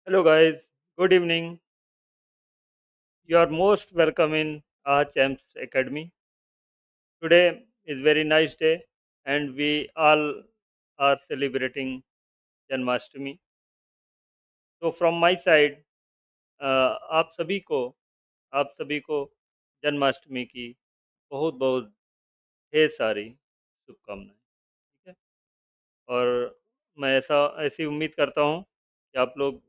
Hello, guys. Good evening. You are most welcome in our Champs Academy. Today is very nice day, and we all are celebrating Janmashtami. So, from my side, आप सभी को आप सभी को जन्माष्टमी की बहुत बहुत ढेर सारी शुभकामनाएं। ठीक है। और मैं ऐसी उम्मीद करता हूँ कि आप लोग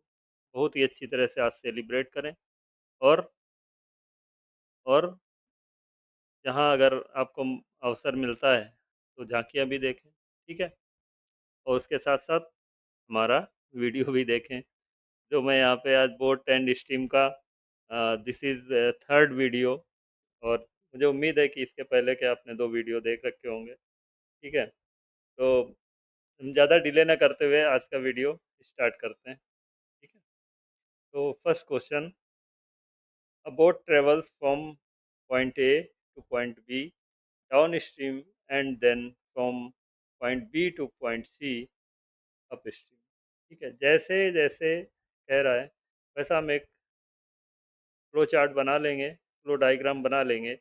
बहुत ही अच्छी तरह से आज सेलिब्रेट करें और और जहाँ अगर आपको अवसर मिलता है तो झांकियाँ भी देखें। ठीक है। और उसके साथ साथ हमारा वीडियो भी देखें जो मैं यहाँ पे आज बोट एंड स्ट्रीम का दिस इज़ थर्ड वीडियो। और मुझे उम्मीद है कि इसके पहले के आपने दो वीडियो देख रखे होंगे। ठीक है। तो हम ज़्यादा डिले ना करते हुए आज का वीडियो स्टार्ट करते हैं। ठीक है। तो first question, a boat travels from point A to point B downstream and then from point B to point C upstream. ठीक है। जैसे जैसे कह रहा है वैसा हम एक फ्लो चार्ट बना लेंगे, फ्लो डायग्राम बना लेंगे।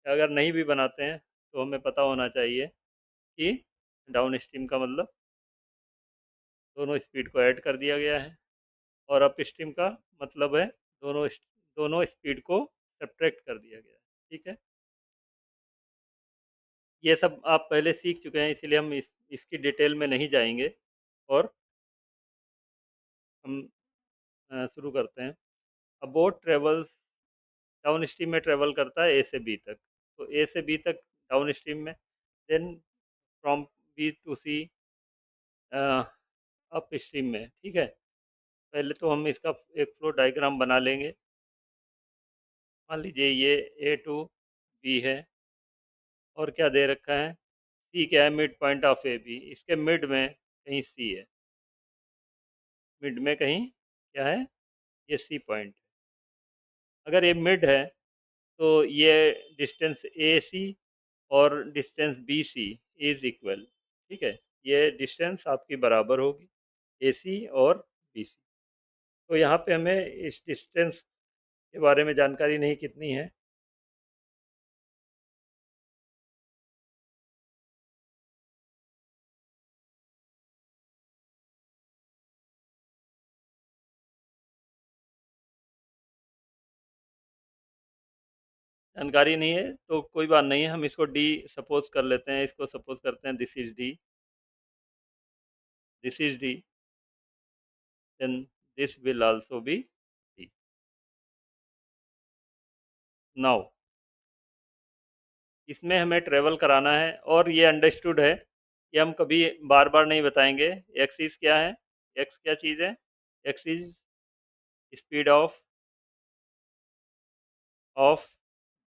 अगर नहीं भी बनाते हैं तो हमें पता होना चाहिए कि डाउन स्ट्रीम का मतलब दोनों स्पीड को ऐड कर दिया गया है और अप स्ट्रीम का मतलब है दोनों स्पीड को सब्ट्रैक्ट कर दिया गया है। ठीक है। ये सब आप पहले सीख चुके हैं, इसलिए हम इसकी डिटेल में नहीं जाएंगे और हम शुरू करते हैं। अ बोट ट्रेवल्स डाउन स्ट्रीम में ट्रेवल करता है ए से बी तक। तो ए से बी तक डाउन स्ट्रीम में, then from B to C up stream में। ठीक है। पहले तो हम इसका एक फ्लो डायग्राम बना लेंगे। मान लीजिए ये ए टू बी है और क्या दे रखा है, सी क्या है, mid point of A B. इसके मिड में कहीं सी है, मिड में कहीं क्या है, ये सी पॉइंट। अगर ये मिड है तो ये डिस्टेंस ए सी और distance B C is equal. ठीक है। ये डिस्टेंस आपकी बराबर होगी ए सी और बी सी। तो यहाँ पे हमें इस डिस्टेंस के बारे में जानकारी नहीं कितनी है। जानकारी नहीं है तो कोई बात नहीं है, हम इसको डी सपोज कर लेते हैं। इसको सपोज करते हैं this is D, this is D, then this will also be D. Now इसमें हमें ट्रेवल कराना है और ये अंडरस्टूड है कि हम कभी बार बार नहीं बताएंगे। एक्स इज क्या है, एक्स क्या चीज़ है, x is speed of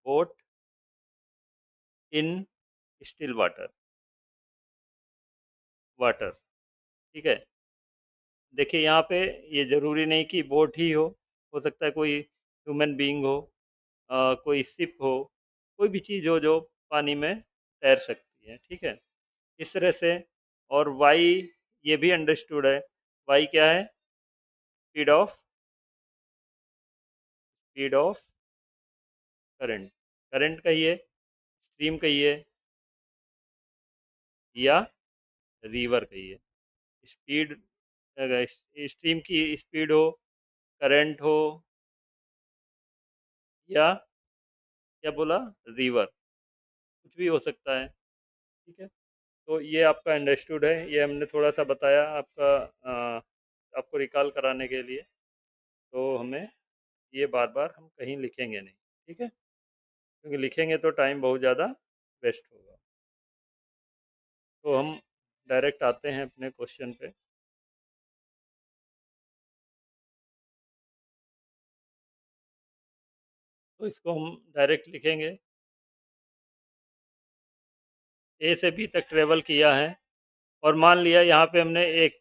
boat in still water, water. ठीक है। देखिए यहाँ पे ये ज़रूरी नहीं कि बोट ही हो सकता है कोई ह्यूमन बीइंग हो, कोई शिप हो, कोई भी चीज़ हो जो पानी में तैर सकती है। ठीक है। इस तरह से। और वाई ये भी अंडरस्टूड है। वाई क्या है, स्पीड ऑफ करंट। करंट कहिए, स्ट्रीम कहिए या रिवर कहिए। स्पीड, अगर स्ट्रीम की स्पीड हो, करंट हो, या क्या बोला, रिवर, कुछ भी हो सकता है। ठीक है। तो ये आपका अंडरस्टूड है, ये हमने थोड़ा सा बताया आपको रिकॉल कराने के लिए। तो हमें ये बार बार हम कहीं लिखेंगे नहीं। ठीक है। क्योंकि लिखेंगे तो टाइम बहुत ज़्यादा वेस्ट होगा। तो हम डायरेक्ट आते हैं अपने क्वेश्चन पे। तो इसको हम डायरेक्ट लिखेंगे, ए से बी तक ट्रेवल किया है और मान लिया यहाँ पे हमने एक,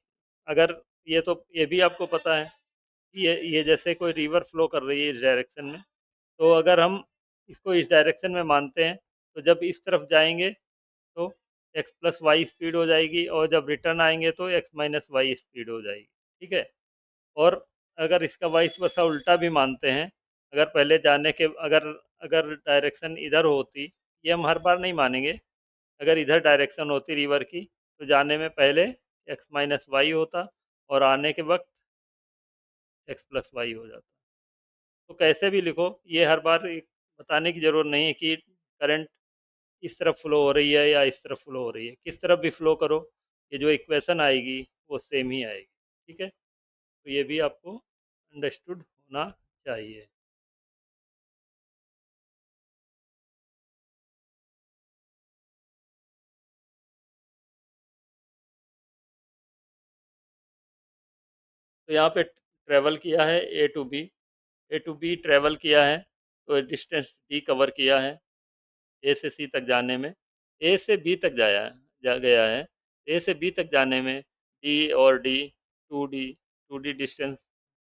अगर ये तो ये भी आपको पता है कि ये जैसे कोई रिवर फ्लो कर रही है इस डायरेक्शन में, तो अगर हम इसको इस डायरेक्शन में मानते हैं तो जब इस तरफ जाएंगे तो एक्स प्लस वाई स्पीड हो जाएगी और जब रिटर्न आएंगे तो एक्स माइनस वाई स्पीड हो जाएगी। ठीक है। और अगर इसका वाइस वर्सा उल्टा भी मानते हैं, अगर पहले जाने के अगर अगर डायरेक्शन इधर होती, ये हम हर बार नहीं मानेंगे, अगर इधर डायरेक्शन होती रिवर की, तो जाने में पहले एक्स माइनस वाई होता और आने के वक्त एक्स प्लस वाई हो जाता। तो कैसे भी लिखो, ये हर बार बताने की ज़रूरत नहीं है कि करंट इस तरफ फ्लो हो रही है या इस तरफ फ्लो हो रही है, किस तरफ भी फ्लो करो, ये जो इक्वेशन आएगी वो सेम ही आएगी। ठीक है, तो ये भी आपको अंडरस्टूड होना चाहिए। तो यहाँ पे ट्रेवल किया है ए टू बी ट्रेवल किया है, तो डिस्टेंस डी कवर किया है ए से सी तक जाने में। ए से बी तक जा गया है, ए से बी तक जाने में डी और D D two D distance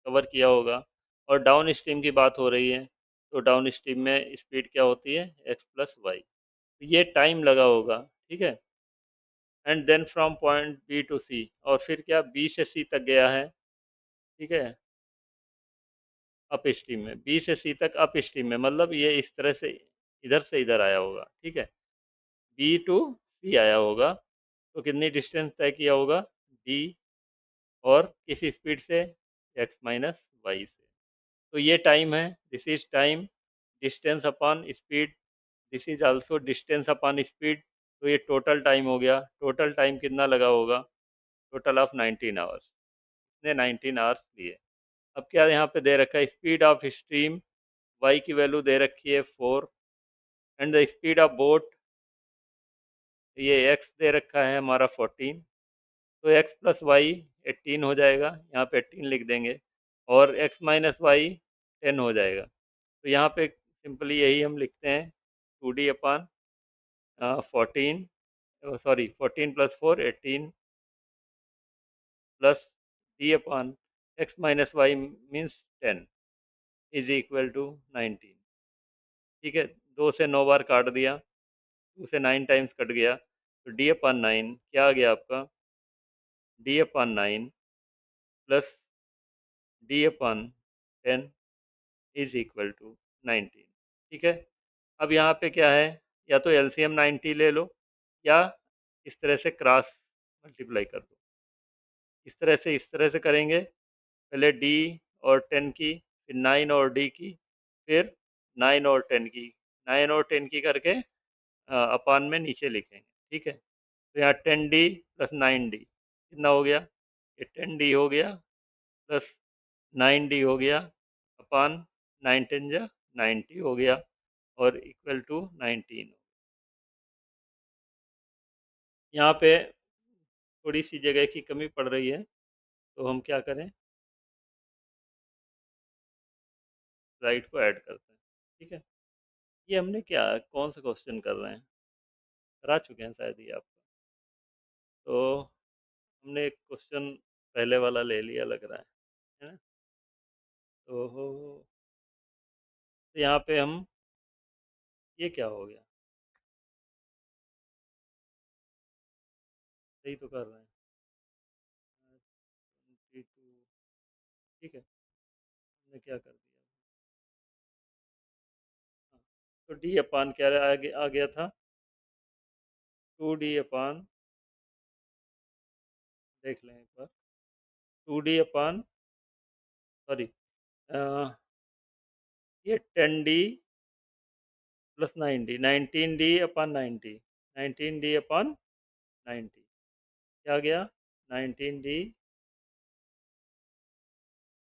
cover किया होगा। और डाउन स्ट्रीम की बात हो रही है, तो डाउन स्ट्रीम में स्पीड क्या होती है, एक्स प्लस वाई। ये टाइम लगा होगा। ठीक है, and then from point B to C, और फिर क्या बी से सी तक गया है। ठीक है, अप स्ट्रीम में बी से सी तक अप स्ट्रीम में, मतलब ये इस तरह से इधर आया होगा। ठीक है, बी टू सी आया होगा, तो कितनी डिस्टेंस तय किया होगा, डी, और किस स्पीड से, एक्स माइनस वाई से। तो ये टाइम है, this is time, distance upon speed, this is also distance upon speed. तो ये टोटल टाइम हो गया, टोटल टाइम कितना लगा होगा, टोटल ऑफ 19 आवर्स, इसने 19 आवर्स लिए। अब क्या यहाँ पे दे रखा है, स्पीड ऑफ स्ट्रीम, वाई की वैल्यू दे रखी है 4, and the speed of boat, ये एक्स दे रखा है हमारा 14। तो एक्स प्लस वाई 18 हो जाएगा, यहाँ पे 18 लिख देंगे, और एक्स माइनस वाई 10 हो जाएगा। तो यहाँ पे सिंपली यही हम लिखते हैं, 2d upon 14, sorry 14 plus 4 18, plus D upon X minus Y means 10 is equal to 19। ठीक है, 2 से 9 बार काट दिया, 2 से 9 टाइम्स कट गया, तो डी अपान 9 क्या आ गया आपका, D upon 9 plus D upon 10 is equal to 19। ठीक है, अब यहाँ पे क्या है, या तो एलसीएम 90 ले लो, या इस तरह से क्रॉस मल्टीप्लाई कर दो। इस तरह से करेंगे, पहले डी और 10 की, फिर 9 और डी की, फिर 9 और 10 की, 9 और 10 की करके अपान में नीचे लिखेंगे। ठीक है, तो यहाँ 10d प्लस 9d कितना हो गया, ये 10d हो गया, प्लस 9d हो गया, अपान 9 10 जा 90 हो गया, और इक्वल टू 19। यहाँ पे थोड़ी सी जगह की कमी पड़ रही है, तो हम क्या करें, स्लाइड को ऐड करते हैं। ठीक है, ये हमने क्या, कौन सा क्वेश्चन कर रहे हैं, करा चुके हैं शायद ये आपका। तो हमने एक क्वेश्चन पहले वाला ले लिया लग रहा है ना। तो तो यहाँ पे हम, ये क्या हो गया, सही तो कर रहे हैं, 22। ठीक है, हमने क्या कर दिया, हाँ, तो डी अपान क्या आ गया था, 2d अपान, देख लें एक बार, 2d अपान, सॉरी, ये 10d प्लस 9d, 19d अपान 90, 19d अपान 90 क्या गया, 19d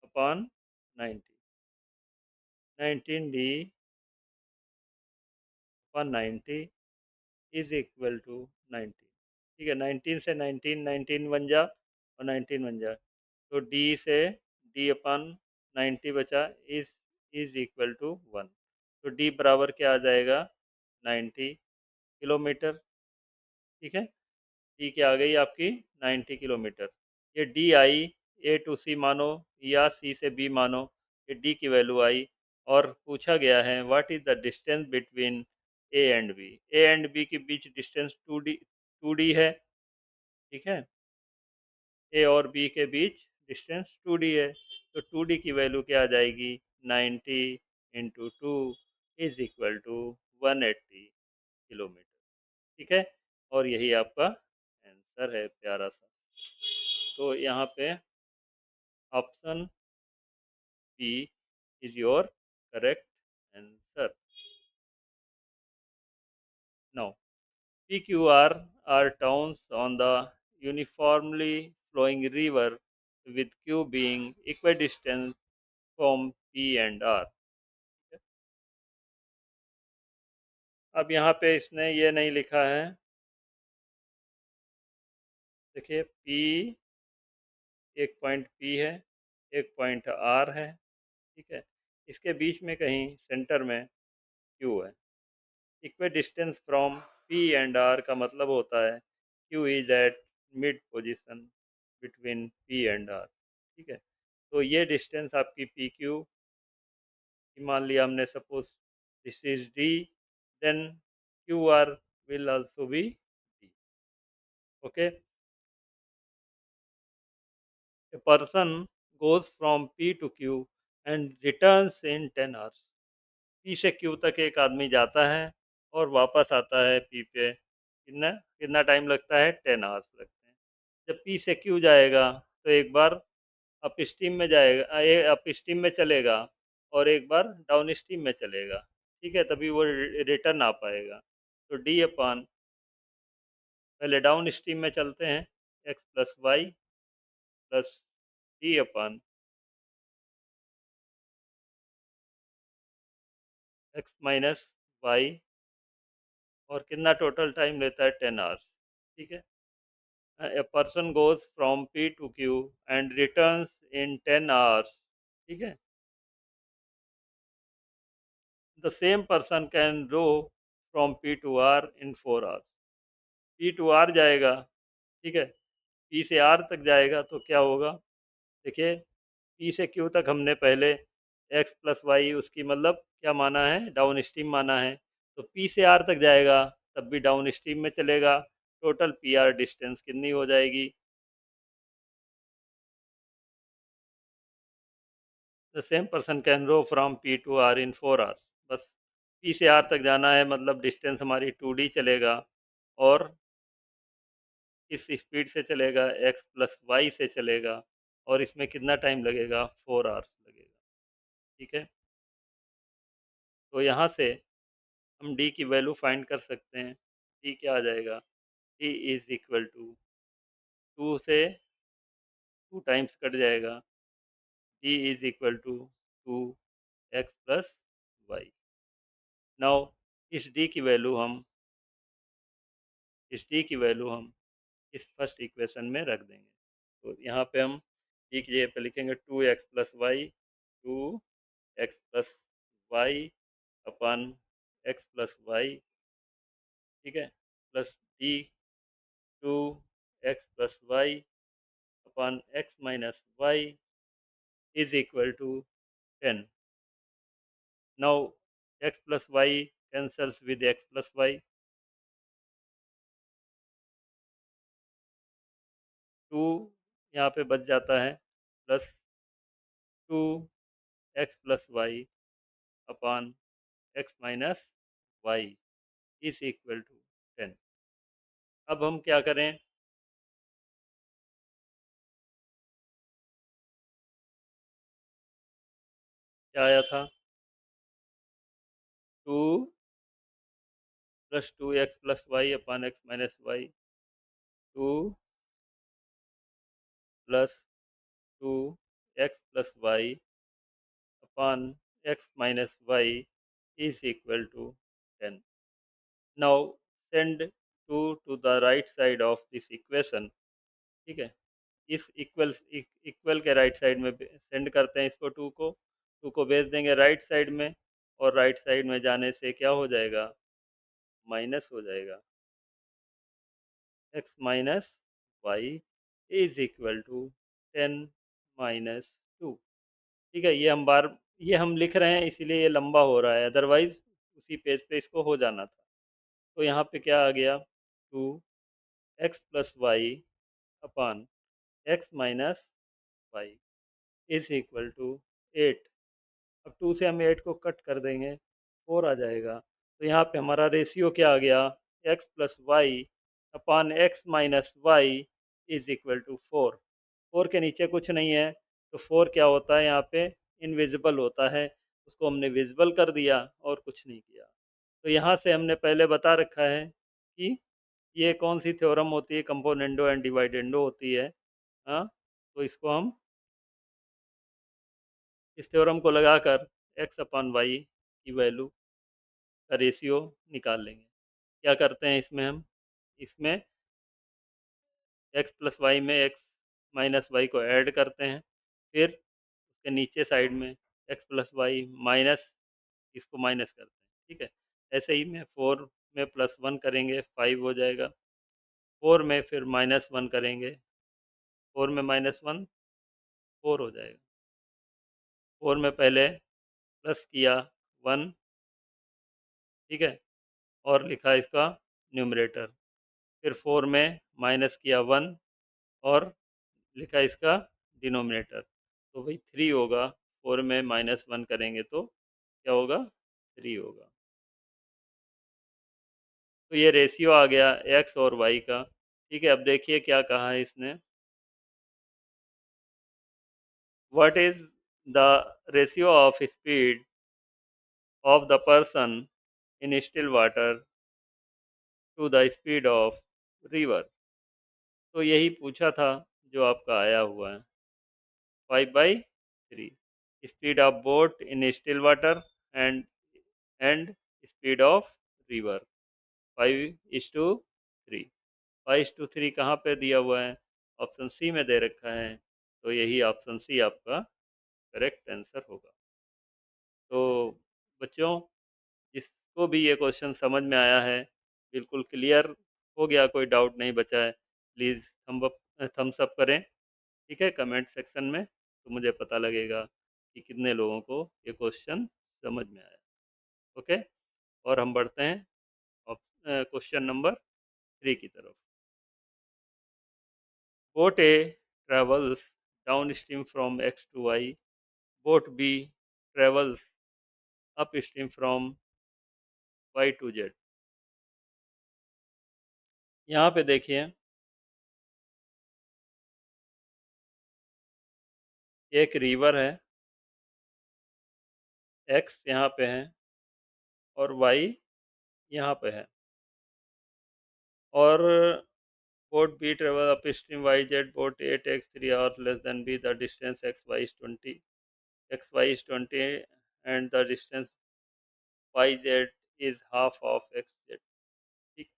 upon 90, 19d upon 90 is equal to 19। ठीक है, 19 से 19, 19 बन जा और 19 बन जा, तो d से d अपॉन 90 बचा, इज इक्वल टू 1। तो d बराबर क्या आ जाएगा, 90 किलोमीटर। ठीक है, डी क्या आ गई आपकी, 90 किलोमीटर। ये डी आई, ए टू सी मानो या सी से बी मानो, ये डी की वैल्यू आई, और पूछा गया है what is the distance between A and B, A and B के बीच डिस्टेंस 2d है। ठीक है, ए और बी के बीच डिस्टेंस 2D है, तो 2D की वैल्यू क्या आ जाएगी, 90 into two is equal to 180 kilometre. ठीक है, और यही आपका आंसर है प्यारा सा। तो यहाँ पे option B is your correct answer. Now PQR are towns on the uniformly flowing river with Q being equidistant from P and R। अब यहाँ पे इसने ये नहीं लिखा है, देखिए P एक पॉइंट P है, एक पॉइंट R है। ठीक है, इसके बीच में कहीं सेंटर में Q है। Equidistance from P and R का मतलब होता है Q is at mid position between P and R। ठीक है, तो ये डिस्टेंस आपकी पी क्यू की मान लिया हमने, suppose this is D, then Q R will also be D. Okay, a person goes from P to Q and returns in 10 hours. P से क्यू तक एक आदमी जाता है और वापस आता है पी पे, कितना कितना टाइम लगता है, 10 आवर्स लगते हैं। जब पी से क्यू जाएगा तो एक बार अप स्ट्रीम में जाएगा, ये अप स्ट्रीम में चलेगा और एक बार डाउन स्ट्रीम में चलेगा। ठीक है, तभी वो रिटर्न आ पाएगा। तो डी अपान, पहले डाउन स्ट्रीम में चलते हैं, X plus Y plus D upon X minus Y, और कितना टोटल टाइम लेता है, 10 आवर्स। ठीक है, a person goes from P to Q and returns in 10 hours. ठीक है, the same person can row from P to R in 4 hours. P to R जाएगा, ठीक है, पी से आर तक जाएगा तो क्या होगा, देखिए पी से क्यू तक हमने पहले एक्स प्लस वाई उसकी मतलब क्या माना है, डाउन स्ट्रीम माना है। तो पी से आर तक जाएगा तब भी डाउन स्ट्रीम में चलेगा, टोटल पी आर डिस्टेंस कितनी हो जाएगी, the same person can row from P to R in 4 hours. बस पी से आर तक जाना है, मतलब डिस्टेंस हमारी 2D चलेगा, और इस स्पीड से चलेगा, एक्स प्लस वाई से चलेगा, और इसमें कितना टाइम लगेगा, 4 आवर्स लगेगा। ठीक है, तो यहाँ से हम डी की वैल्यू फाइंड कर सकते हैं। डी क्या आ जाएगा, D is equal to, two से टू टाइम्स कट जाएगा, D is equal to two X plus Y. Now इस डी की वैल्यू हम इस डी की वैल्यू हम इस फर्स्ट इक्वेशन में रख देंगे। तो यहाँ पे हम डी की जगह पे लिखेंगे 2x+y, 2x+y अपन x+y। ठीक है, plus D 2x+y upon x-y is equal to 10। Now x+y cancels with x+y, 2 यहाँ पे बच जाता है, plus 2x+y upon x-y is equal to 10। अब हम क्या करें, क्या आया था, 2 plus 2x+y upon x-y, 2 plus 2x+y upon x minus y is equal to 10. Now send 2 to the right side of this equation। ठीक है, इस इक्वल के राइट साइड में सेंड करते हैं इसको, 2 को भेज देंगे राइट साइड में, और राइट साइड में जाने से क्या हो जाएगा, माइनस हो जाएगा, x minus Y is equal to 10 minus 2। ठीक है, ये हम लिख रहे हैं इसीलिए ये लंबा हो रहा है, अदरवाइज उसी पेज पे इसको हो जाना था। तो यहाँ पे क्या आ गया, 2x+y upon x minus is equal to 8। अब 2 से हम 8 को कट कर देंगे, 4 आ जाएगा। तो यहाँ पे हमारा रेशियो क्या आ गया, x plus Y upon X minus Y is equal to 4। 4 के नीचे कुछ नहीं है, तो 4 क्या होता है यहाँ पे, इनविजिबल होता है। उसको हमने विजिबल कर दिया और कुछ नहीं किया। तो यहाँ से हमने पहले बता रखा है कि ये कौन सी थ्योरम होती है, कंपोनेंडो एंड डिवाइडेंडो होती है। हाँ, तो इसको हम इस थ्योरम को लगाकर x अपन वाई की वैल्यू का रेशियो निकाल लेंगे। क्या करते हैं इसमें हम, इसमें x प्लस वाई में x माइनस वाई को ऐड करते हैं, फिर उसके नीचे साइड में x प्लस वाई माइनस इसको माइनस करते हैं। ठीक है, ऐसे ही में 4 में प्लस 1 करेंगे 5 हो जाएगा, 4 में फिर माइनस 1 करेंगे, 4 में माइनस 1 4 हो जाएगा, 4 में पहले प्लस किया 1, ठीक है, और लिखा इसका न्यूमरेटर, फिर 4 में माइनस किया 1 और लिखा इसका डिनोमिनेटर, तो वही 3 होगा। 4 में माइनस 1 करेंगे तो क्या होगा, 3 होगा। तो ये रेशियो आ गया एक्स और वाई का। ठीक है, अब देखिए क्या कहा है इसने, what is the ratio of speed of the person in still water to the speed of river. तो यही पूछा था जो आपका आया हुआ है, 5/3 speed of boat in still water and and speed of river 5:3। 5:3 कहाँ पे दिया हुआ है, ऑप्शन सी में दे रखा है, तो यही ऑप्शन सी आपका करेक्ट आंसर होगा। तो बच्चों, जिसको भी ये क्वेश्चन समझ में आया है, बिल्कुल क्लियर हो गया, कोई डाउट नहीं बचा है, प्लीज़ थम्स अप करें। ठीक है, कमेंट सेक्शन में, तो मुझे पता लगेगा कि कितने लोगों को ये क्वेश्चन समझ में आया। ओके, और हम बढ़ते हैं क्वेश्चन नंबर 3 की तरफ। Boat A travels downstream from X to Y. Boat B travels upstream from Y to Z। यहाँ पे देखिए, एक रिवर है, X यहाँ पे है और Y यहाँ पे है, और boat B travel upstream YZ, boat A takes 3 hours less than B, the distance XY is 20, XY is 20 and the distance YZ is half of XZ। ठीक,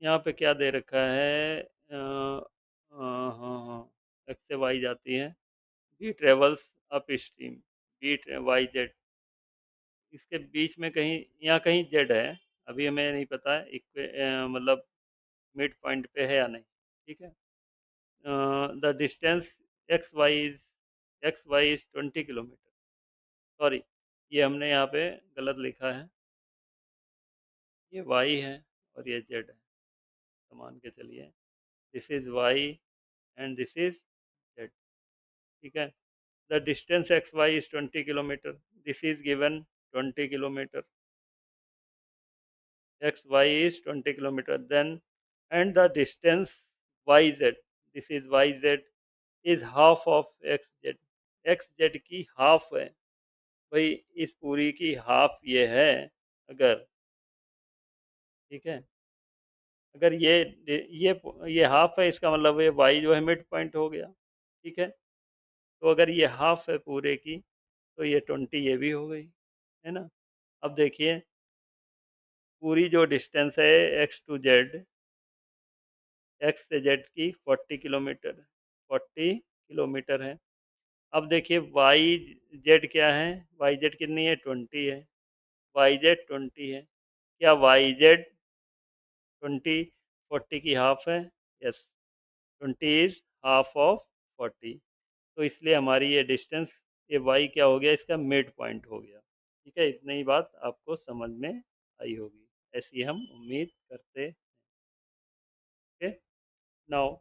यहाँ पे क्या दे रखा है, हाँ हाँ, एक्स से वाई जाती है, B travels up stream, B Y Z, इसके बीच में कहीं यहाँ कहीं जेड है, अभी हमें नहीं पता है मतलब मिड पॉइंट पे है या नहीं। ठीक है, the distance X Y is 20 kilometre, sorry, ये हमने यहाँ पे गलत लिखा है, ये वाई है और ये जेड है, तो मान के चलिए this is Y and this is Z. ठीक है, the distance xy is 20 kilometer, this is given 20 kilometer, xy is 20 kilometer, then and the distance yz, this is yz is half of xz, xz की half है भाई, इस पूरी की half ये है। अगर, ठीक है, अगर ये हाफ है, इसका मतलब ये y जो है मिड पॉइंट हो गया। ठीक है, तो अगर ये हाफ है पूरे की, तो ये 20 ये भी हो गई, है ना। अब देखिए, पूरी जो डिस्टेंस है एक्स टू जेड, एक्स से जेड की 40 किलोमीटर, 40 किलोमीटर है। अब देखिए वाई जेड क्या है, वाई जेड कितनी है, 20 है, वाई जेड 20 है, क्या वाई जेड 20 40 की हाफ है, यस, 20 इज हाफ ऑफ 40, तो इसलिए हमारी ये डिस्टेंस, ये वाई क्या हो गया, इसका मिड पॉइंट हो गया। ठीक है, इतनी ही बात आपको समझ में आई होगी, ऐसी हम उम्मीद करते हैं। Okay, now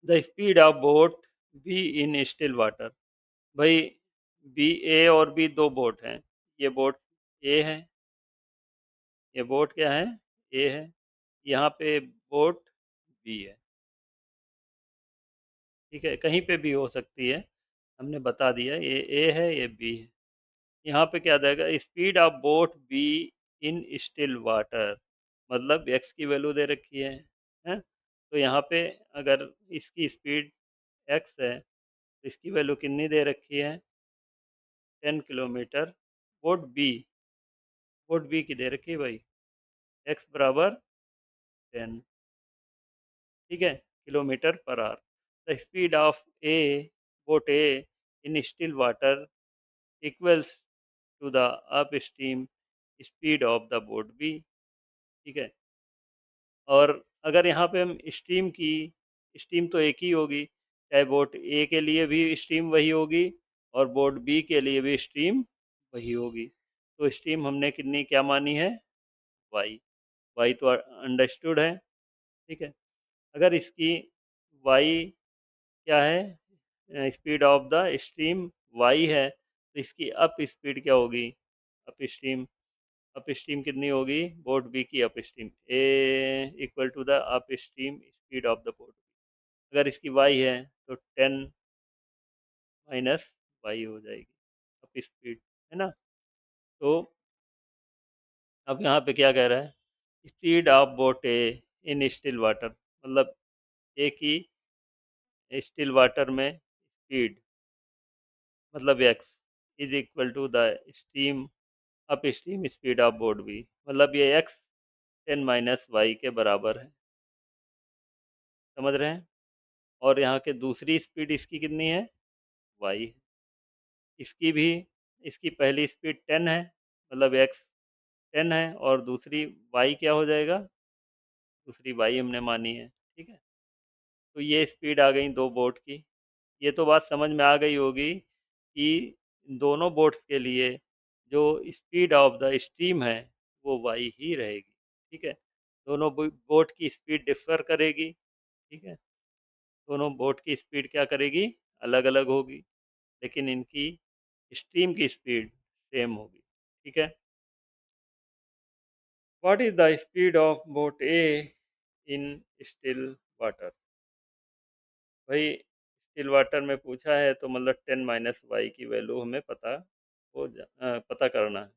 the speed of boat be in still water. भाई, बी, ए और बी दो बोट हैं। ये बोट ए है, ये बोट क्या है, ए है। यहाँ पे बोट बी है। ठीक है, कहीं पे भी हो सकती है, हमने बता दिया, ये ए है, ये बी है। यहाँ पे क्या आ जाएगा, speed of boat be in still water, मतलब एक्स की वैल्यू दे रखी है। तो यहाँ पे अगर इसकी स्पीड एक्स है, तो इसकी वैल्यू कितनी दे रखी है, 10 kilometre. Boat B, boat B की दे रखी है भाई, एक्स बराबर 10, ठीक है, kilometre per hour. The speed of A, boat A in still water equals to the up stream speed of the boat B. ठीक है, और अगर यहाँ पे हम स्ट्रीम की, स्ट्रीम तो एक ही होगी, चाहे बोट ए के लिए भी स्ट्रीम वही होगी और बोट बी के लिए भी स्ट्रीम वही होगी। तो स्ट्रीम हमने कितनी क्या मानी है, वाई। वाई तो अंडरस्टूड है। ठीक है, अगर इसकी वाई क्या है, speed of the stream Y है, तो इसकी अप स्पीड क्या होगी, अप स्ट्रीम, अप स्ट्रीम कितनी होगी, बोट बी की up stream A equal to the up stream speed of the boat. अगर इसकी वाई है तो 10 - वाई हो जाएगी, अप स्पीड, है ना। तो अब यहाँ पे क्या कह रहा है, speed of boat A in still water, मतलब ए की स्टिल वाटर में स्पीड, मतलब X is equal to the stream up stream speed of boat B, मतलब ये एक्स 10 - वाई के बराबर है। समझ रहे हैं। और यहाँ के दूसरी स्पीड इसकी कितनी है, वाई। इसकी भी, इसकी पहली स्पीड 10 है, मतलब एक्स 10 है, और दूसरी वाई क्या हो जाएगा, दूसरी वाई हमने मानी है। ठीक है, तो ये स्पीड आ गई दो बोट की। ये तो बात समझ में आ गई होगी कि दोनों बोट्स के लिए जो स्पीड ऑफ द स्ट्रीम है वो वाई ही रहेगी। ठीक है, दोनों बोट की स्पीड डिफर करेगी। ठीक है, दोनों बोट की स्पीड क्या करेगी, अलग अलग होगी, लेकिन इनकी स्ट्रीम की स्पीड सेम होगी। ठीक है, what is the speed of boat A in still water. भाई, स्टिल वाटर में पूछा है तो मतलब 10 - वाई की वैल्यू हमें पता पता करना है।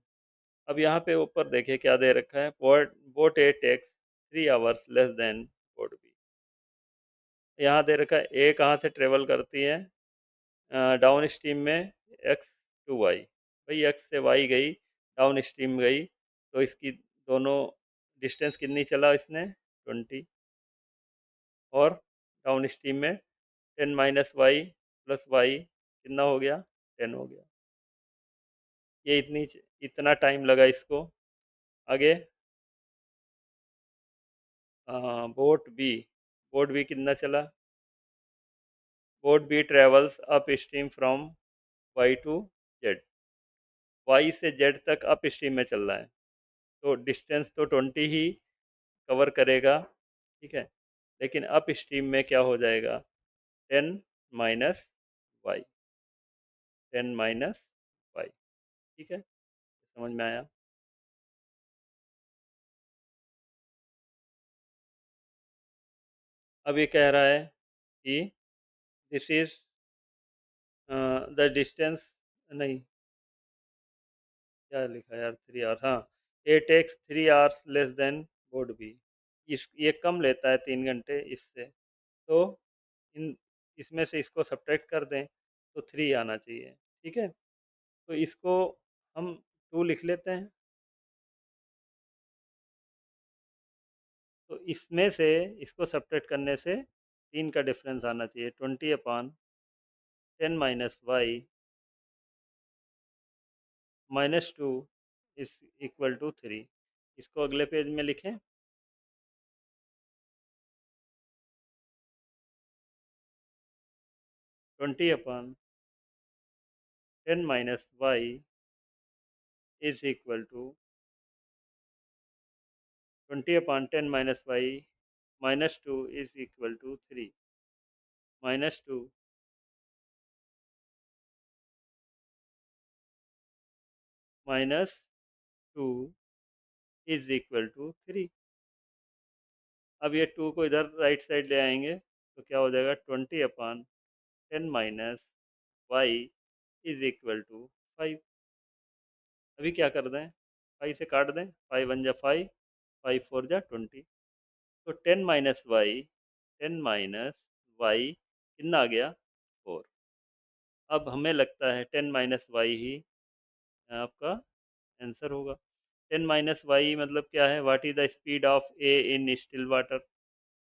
अब यहाँ पे ऊपर देखिए क्या दे रखा है, boat boat A takes 3 hours less than boat B. यहाँ दे रखा है ए कहाँ से ट्रेवल करती है, डाउन स्ट्रीम में एक्स टू वाई। भाई, एक्स से वाई गई, डाउन स्ट्रीम गई, तो इसकी दोनों डिस्टेंस कितनी चला इसने, 20, और डाउन स्ट्रीम में 10 - वाई प्लस वाई कितना हो गया, 10 हो गया। ये इतना टाइम लगा इसको। आगे बोट बी, बोट बी कितना चला, boat B travels up stream from Y to Z. Y से जेड तक अप स्ट्रीम में चल रहा है, तो डिस्टेंस तो 20 ही कवर करेगा। ठीक है, लेकिन अप स्ट्रीम में क्या हो जाएगा, 10 - वाई, 10 - वाई। ठीक है, समझ में आया। अब ये कह रहा है कि दिस इज द डिस्टेंस, नहीं, क्या लिखा है यार, 3 आवर्स, हाँ, A takes 3 hours less than boat B. इस ये कम लेता है 3 घंटे इससे, तो इन इसमें से इसको सब्ट्रैक्ट कर दें तो 3 आना चाहिए। ठीक है, तो इसको हम 2 लिख लेते हैं। तो इसमें से इसको सब्ट्रैक्ट करने से 3 का डिफरेंस आना चाहिए, 20/10 - वाई -2 इज इक्वल टू 3। इसको अगले पेज में लिखें, 20/10 - Y is equal to 20/10 - Y -2 is equal to 3। -2 -2 is equal to 3। अब ये 2 को इधर राइट साइड ले आएंगे तो क्या हो जाएगा, 20/10 minus Y is equal to 5। अभी क्या कर दें, 5 से काट दें, 5 1 जा 5, 5 4 जा 20, तो 10 माइनस वाई कितना आ गया, 4। अब हमें लगता है 10 - y ही आपका आंसर होगा। 10 - y मतलब क्या है, what is the speed of A in still water.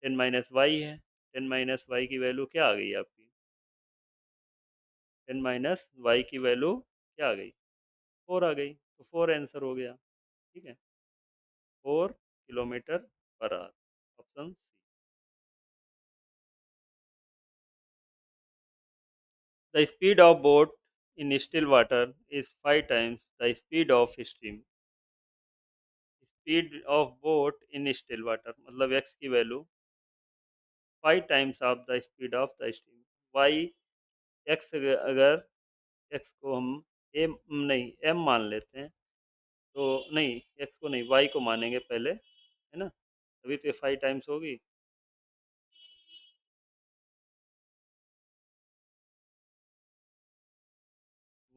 10 - y है, 10 - y की वैल्यू क्या आ गई आपकी, 10 - y की वैल्यू क्या आ गई, 4 आ गई, तो 4 आंसर हो गया। ठीक है, 4 kilometre per hour, option C. The speed of boat in still water is 5 times the speed of steam. Speed of boat in still water मतलब एक्स की value 5 times of the speed of the steam. Y, X, अगर X को हम M नहीं M मान लेते हैं, तो नहीं, एक्स को नहीं, वाई को मानेंगे पहले, है ना, तभी तो 5 times होगी।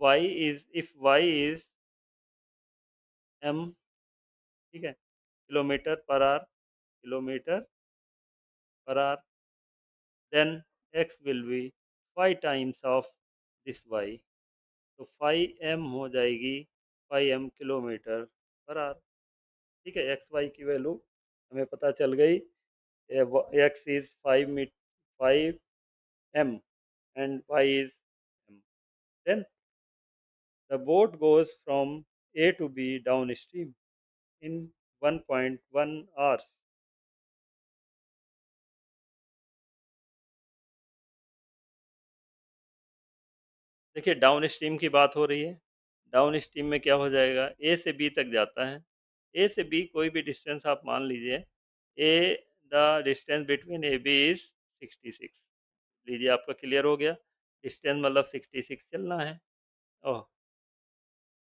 Y is, if Y is M, ठीक है, kilometre per hour, kilometre per hour, then X will be 5 times of this Y, तो 5m हो जाएगी, 5m किलोमीटर पर आवर। ठीक है, एक्स वाई की वैल्यू हमें पता चल गई। एक्स इज 5m एंड वाई इज m। Then the boat goes from A to B down stream in 1.1 hours. देखिए, डाउन स्ट्रीम की बात हो रही है। डाउन स्ट्रीम में क्या हो जाएगा, ए से बी तक जाता है। ए से बी कोई भी डिस्टेंस आप मान लीजिए। A, the distance between A B is 66। लीजिए, आपका क्लियर हो गया। डिस्टेंस मतलब 66 चलना है। ओह,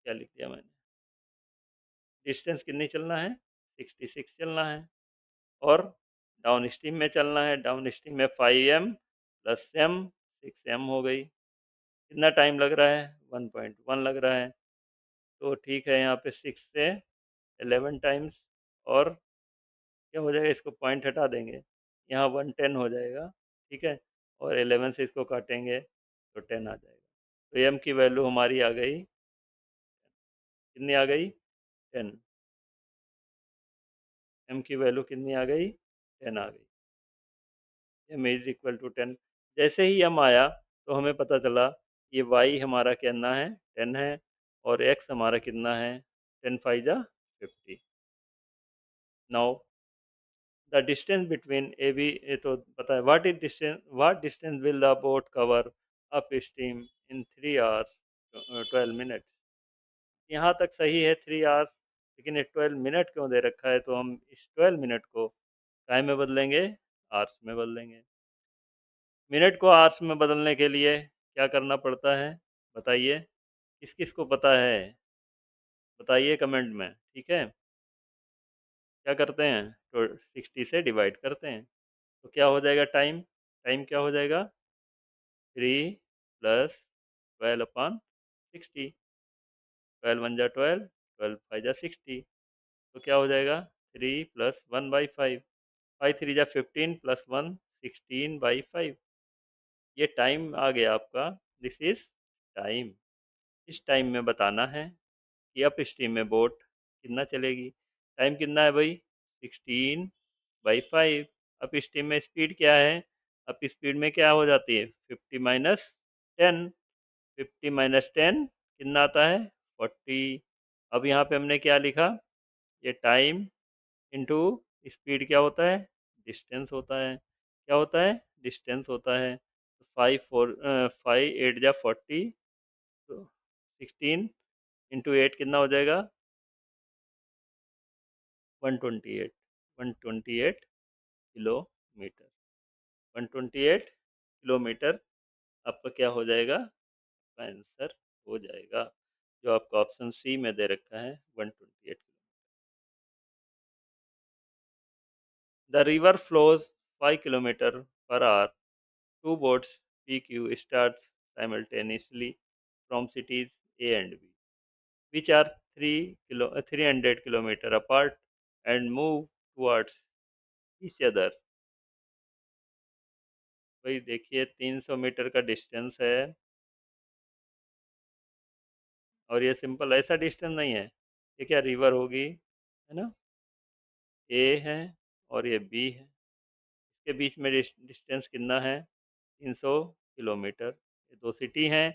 क्या लिख दिया मैंने, डिस्टेंस कितनी चलना है, 66 चलना है। और डाउन स्ट्रीम में चलना है, डाउन स्ट्रीम में 5m प्लस m, 6m हो गई। कितना टाइम लग रहा है, 1.1 लग रहा है। तो ठीक है, यहाँ पे 6 से 11 टाइम्स, और क्या हो जाएगा, इसको पॉइंट हटा देंगे, यहाँ 110 हो जाएगा। ठीक है, और 11 से इसको काटेंगे तो 10 आ जाएगा। तो एम की वैल्यू हमारी आ गई, कितनी आ गई, 10। एम की वैल्यू कितनी आ गई, 10 आ गई। M is equal to 10। जैसे ही एम आया तो हमें पता चला ये वाई हमारा कितना है, 10 है, और एक्स हमारा कितना है, 10 5 जा 50। Now the distance between A B, ये तो पता है, what distance will the boat cover up stream in 3 hours 12 minutes। यहाँ तक सही है 3 hours, लेकिन ये 12 मिनट क्यों दे रखा है, तो हम इस 12 मिनट को टाइम में बदलेंगे, आवर्स में बदलेंगे। मिनट को आवर्स में बदलने के लिए क्या करना पड़ता है, बताइए, किस किस को पता है, बताइए कमेंट में। ठीक है, क्या करते हैं, तो 60 से डिवाइड करते हैं, तो क्या हो जाएगा, टाइम, टाइम क्या हो जाएगा, 3 + 12/60, 12 1 जा 12, 12 5 जा 60, तो क्या हो जाएगा, 3 + 1/5, 5 3 जा 15 + 1 16/5। ये टाइम आ गया आपका, दिस इज टाइम। इस टाइम में बताना है कि अप स्ट्रीम में बोट कितना चलेगी। टाइम कितना है भाई, 16/5। अप स्ट्रीम में स्पीड क्या है, अप स्पीड में क्या हो जाती है, 50 - 10, 50 - 10 कितना आता है, 40। अब यहाँ पे हमने क्या लिखा, ये टाइम इंटू स्पीड क्या होता है, डिस्टेंस होता है। क्या होता है, डिस्टेंस होता है। 5 8 जा 40, तो 16 × 8 कितना हो जाएगा, 128, 128 किलोमीटर, 128 किलोमीटर आपका क्या हो जाएगा, आपका आंसर हो जाएगा, जो आपका ऑप्शन सी में दे रखा है 128। The river flows 5 kilometre per hour, two boats PQ starts simultaneously from cities A and B, which are 300 kilometer apart and move towards each other। भाई देखिए 300 मीटर का डिस्टेंस है, और ये सिंपल ऐसा डिस्टेंस नहीं है, ये क्या रिवर होगी, है ना, ए है और ये बी है, इसके बीच में डिस्टेंस कितना है, 300 किलोमीटर। ये दो सिटी हैं,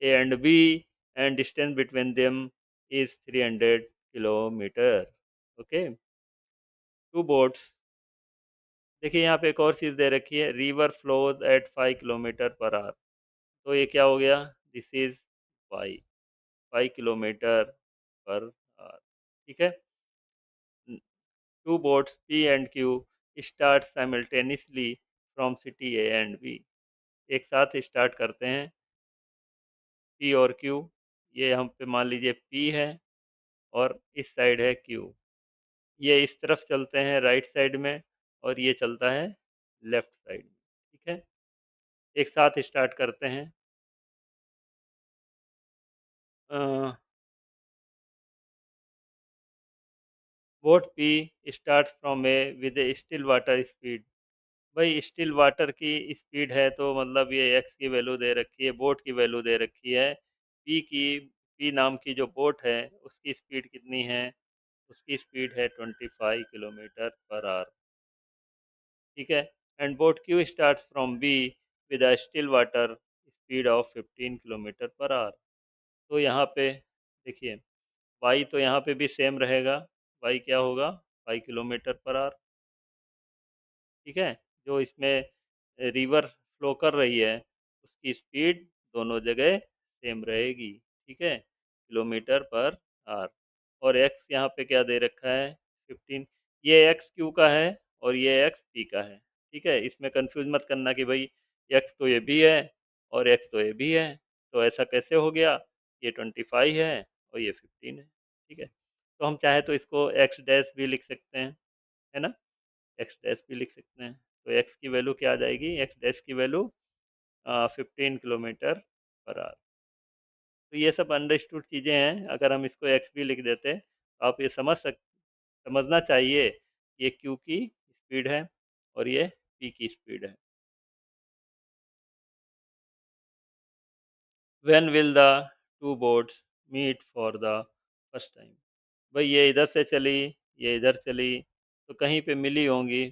A and B, and distance between them is 300 kilometre. Okay, two boats. देखिए यहाँ पे एक और चीज़ दे रखी है, river flows at 5 kilometre per hour, तो ये क्या हो गया, this is 5 kilometre per hour. ठीक है, two boats P and Q start simultaneously from city A and B, एक साथ स्टार्ट करते हैं P और Q। ये हम पे मान लीजिए P है और इस साइड है Q, ये इस तरफ चलते हैं राइट साइड में, और ये चलता है लेफ्ट साइड में। ठीक है, एक साथ स्टार्ट करते हैं। Boat P start from A with A still water speed. भाई स्टिल वाटर की स्पीड है, तो मतलब ये एक्स की वैल्यू दे रखी है, बोट की वैल्यू दे रखी है, पी नाम की जो बोट है उसकी स्पीड कितनी है, उसकी स्पीड है 25 किलोमीटर पर आवर। ठीक है, and boat Q start from be with a still water speed of 15 kilometre per hour. तो यहाँ पे देखिए वाई तो यहाँ पे भी सेम रहेगा, वाई क्या होगा, 5 किलोमीटर पर आवर। ठीक है, जो इसमें रिवर फ्लो कर रही है उसकी स्पीड दोनों जगह सेम रहेगी। ठीक है, किलोमीटर पर आवर। और एक्स यहाँ पे क्या दे रखा है, 15। ये एक्स क्यू का है और ये एक्स पी का है। ठीक है, इसमें कंफ्यूज मत करना कि भाई एक्स तो ये भी है और एक्स तो ये भी है, तो ऐसा कैसे हो गया, ये 25 है और ये 15 है। ठीक है, तो हम चाहे तो इसको एक्स डैश भी लिख सकते हैं, है ना, एक्स डैश भी लिख सकते हैं। तो एक्स की वैल्यू क्या आ जाएगी, एक्स डैश की वैल्यू 15 किलोमीटर पर आवर। तो ये सब अंडरस्टूड चीज़ें हैं, अगर हम इसको एक्स भी लिख देते तो आप ये समझना चाहिए, ये क्यू की स्पीड है और ये पी की स्पीड है। When will the two boats meet for the first time. भाई ये इधर से चली, ये इधर चली, तो कहीं पे मिली होंगी,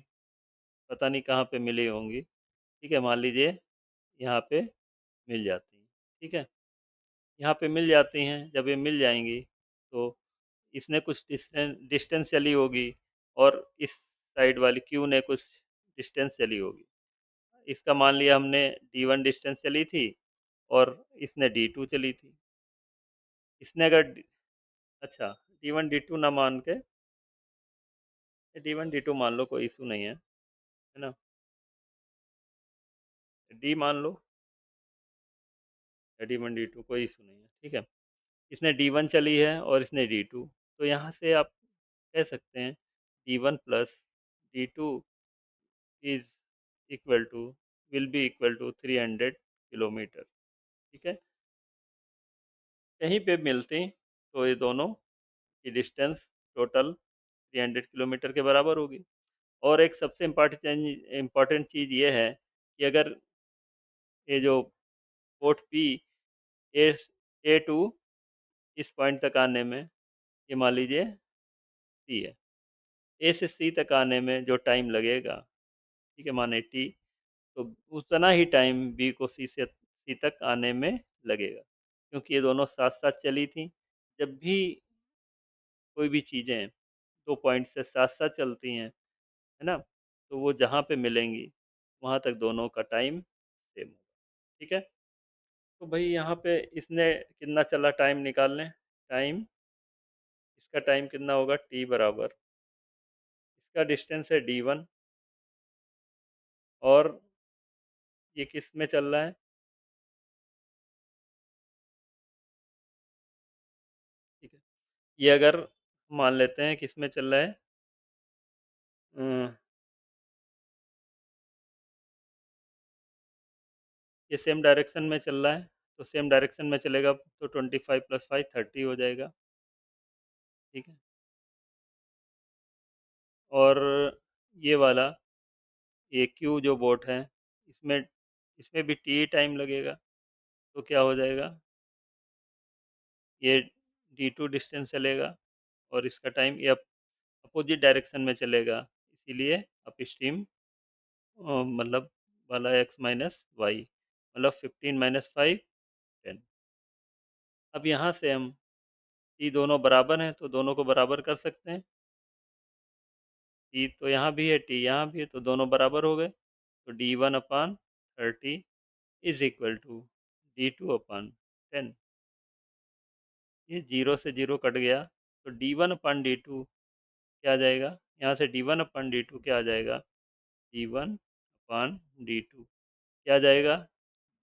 पता नहीं कहाँ पे मिली होंगी। ठीक है, मान लीजिए यहाँ पे मिल जाती हैं। ठीक है, यहाँ पे मिल जाती हैं, जब ये मिल जाएंगी तो इसने कुछ डिस्टेंस चली होगी और इस साइड वाली क्यू ने कुछ डिस्टेंस चली होगी। इसका मान लिया हमने D1 डिस्टेंस चली थी और इसने D2 चली थी। इसने अगर अच्छा, D1 D2 ना मान के D1 D2 मान लो, कोई इशू नहीं है ना, डी मान लो, D1 D2 कोई इशू नहीं है। ठीक है, इसने D1 चली है और इसने D2, तो यहाँ से आप कह सकते हैं D1 + D2 is equal to will be equal to 300 kilometre. ठीक है, कहीं पे मिलती तो ये दोनों की डिस्टेंस टोटल 300 किलोमीटर के बराबर होगी। और एक सबसे इम्पॉर्टेंट चीज़ ये है कि अगर ये जो port P A A to इस पॉइंट तक आने में, ये मान लीजिए सी है, ए से सी तक आने में जो टाइम लगेगा, ठीक है, माने टी, तो उतना ही टाइम बी को सी तक आने में लगेगा, क्योंकि ये दोनों साथ साथ चली थी। जब भी कोई भी चीज़ें दो पॉइंट से साथ साथ चलती हैं, है ना, तो वो जहाँ पे मिलेंगी वहाँ तक दोनों का टाइम सेम होगा। ठीक है, तो भाई यहाँ पे इसने कितना चला, टाइम निकाल लें। टाइम, इसका टाइम कितना होगा, टी बराबर, इसका डिस्टेंस है D1 और ये किस में चल रहा है? ठीक है। ये अगर मान लेते हैं किस में चल रहा है, अ, ये सेम डायरेक्शन में चल रहा है, तो सेम डायरेक्शन में चलेगा तो 25 प्लस 5 30 हो जाएगा। ठीक है। और ये वाला, ये क्यू जो बोट है, इसमें इसमें भी टी टाइम लगेगा, तो क्या हो जाएगा, ये d2 डिस्टेंस चलेगा और इसका टाइम ये अपोजिट डायरेक्शन में चलेगा, इसीलिए अप स्ट्रीम मतलब वाला x माइनस वाई, मतलब 15 माइनस 5 10। अब यहाँ से हम टी दोनों बराबर हैं तो दोनों को बराबर कर सकते हैं। टी तो यहाँ भी है, टी यहाँ भी है, तो दोनों बराबर हो गए, तो d1/30 is equal to d2/10। ये जीरो से जीरो कट गया, तो d1/d2 क्या आ जाएगा, यहाँ से d1/d2 क्या आ जाएगा, d1/d2 क्या आ जाएगा,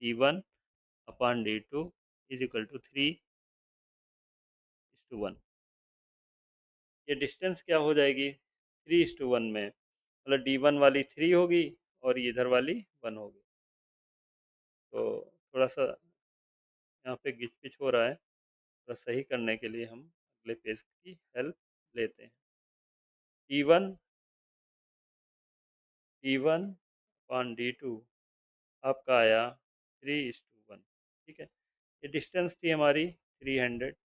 d1/d2 इज इक्वल टू 3:1। ये डिस्टेंस क्या हो जाएगी, 3:1 में, मतलब d1 वाली 3 होगी और इधर वाली 1 होगी। तो थोड़ा सा यहाँ पे घिच पिच हो रहा है, थोड़ा सही करने के लिए हम अगले पेज की हेल्प लेते हैं। d1 d1/d2 आपका आया 3:1। ठीक है। ये डिस्टेंस थी हमारी 300,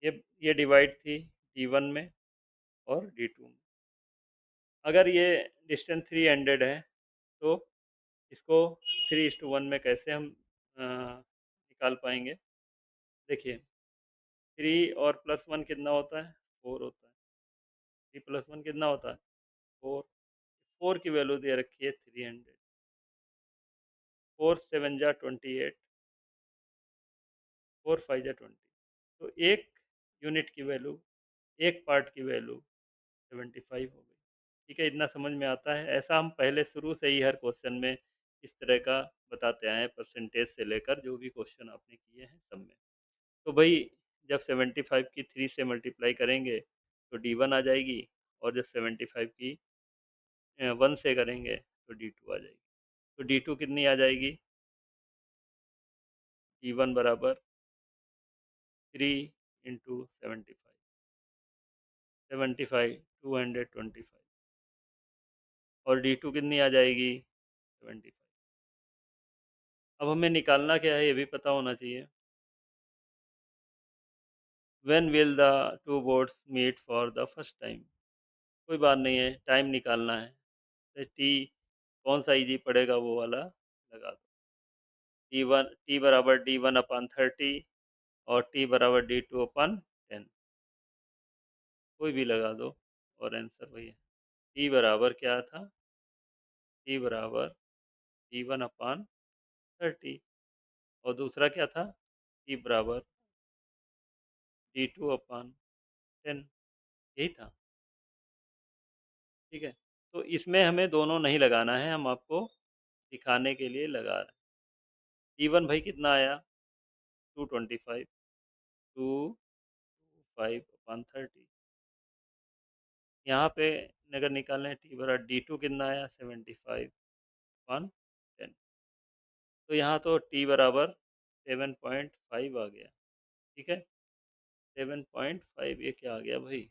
ये डिवाइड थी d1 में और d2 में। अगर ये डिस्टेंस 300 है, तो इसको 3:1 में कैसे हम निकाल पाएंगे। देखिए, 3 और प्लस 1 कितना होता है, 4 होता है। 3 प्लस 1 कितना होता है, 4। 4 की वैल्यू दे रखी है 300। 4 7 जा 28, 4 5 जा 20। तो एक यूनिट की वैल्यू, एक पार्ट की वैल्यू 75 हो गई। ठीक है, इतना समझ में आता है। ऐसा हम पहले शुरू से ही हर क्वेश्चन में इस तरह का बताते आए हैं, परसेंटेज से लेकर जो भी क्वेश्चन आपने किए हैं सब में। तो भाई, जब 75 की 3 से मल्टीप्लाई करेंगे तो d1 आ जाएगी, और जब 75 की 1 से करेंगे तो d2 आ जाएगी। तो d2 कितनी आ जाएगी, d1 बराबर 3 × 75, 75 225, और d2 कितनी आ जाएगी, 75। अब हमें निकालना क्या है ये भी पता होना चाहिए। When will the two boats meet for the first time. कोई बात नहीं है, टाइम निकालना है, तो टी कौन सा इजी पड़ेगा वो वाला लगा दो। टी बराबर d1/30 और टी बराबर d2/10, कोई भी लगा दो और आंसर वही है। टी बराबर क्या था, टी बराबर d1/30, और दूसरा क्या था, टी बराबर d2/10, यही था। ठीक है। तो इसमें हमें दोनों नहीं लगाना है, हम आपको दिखाने के लिए लगा रहे हैं। टी1 भाई कितना आया, 225, 2 5/30। यहाँ पे अगर निकालें टी बराबर d2 कितना आया, 75/10। तो यहाँ तो टी बराबर 7.5 आ गया। ठीक है, 7.5 ये क्या आ गया भाई,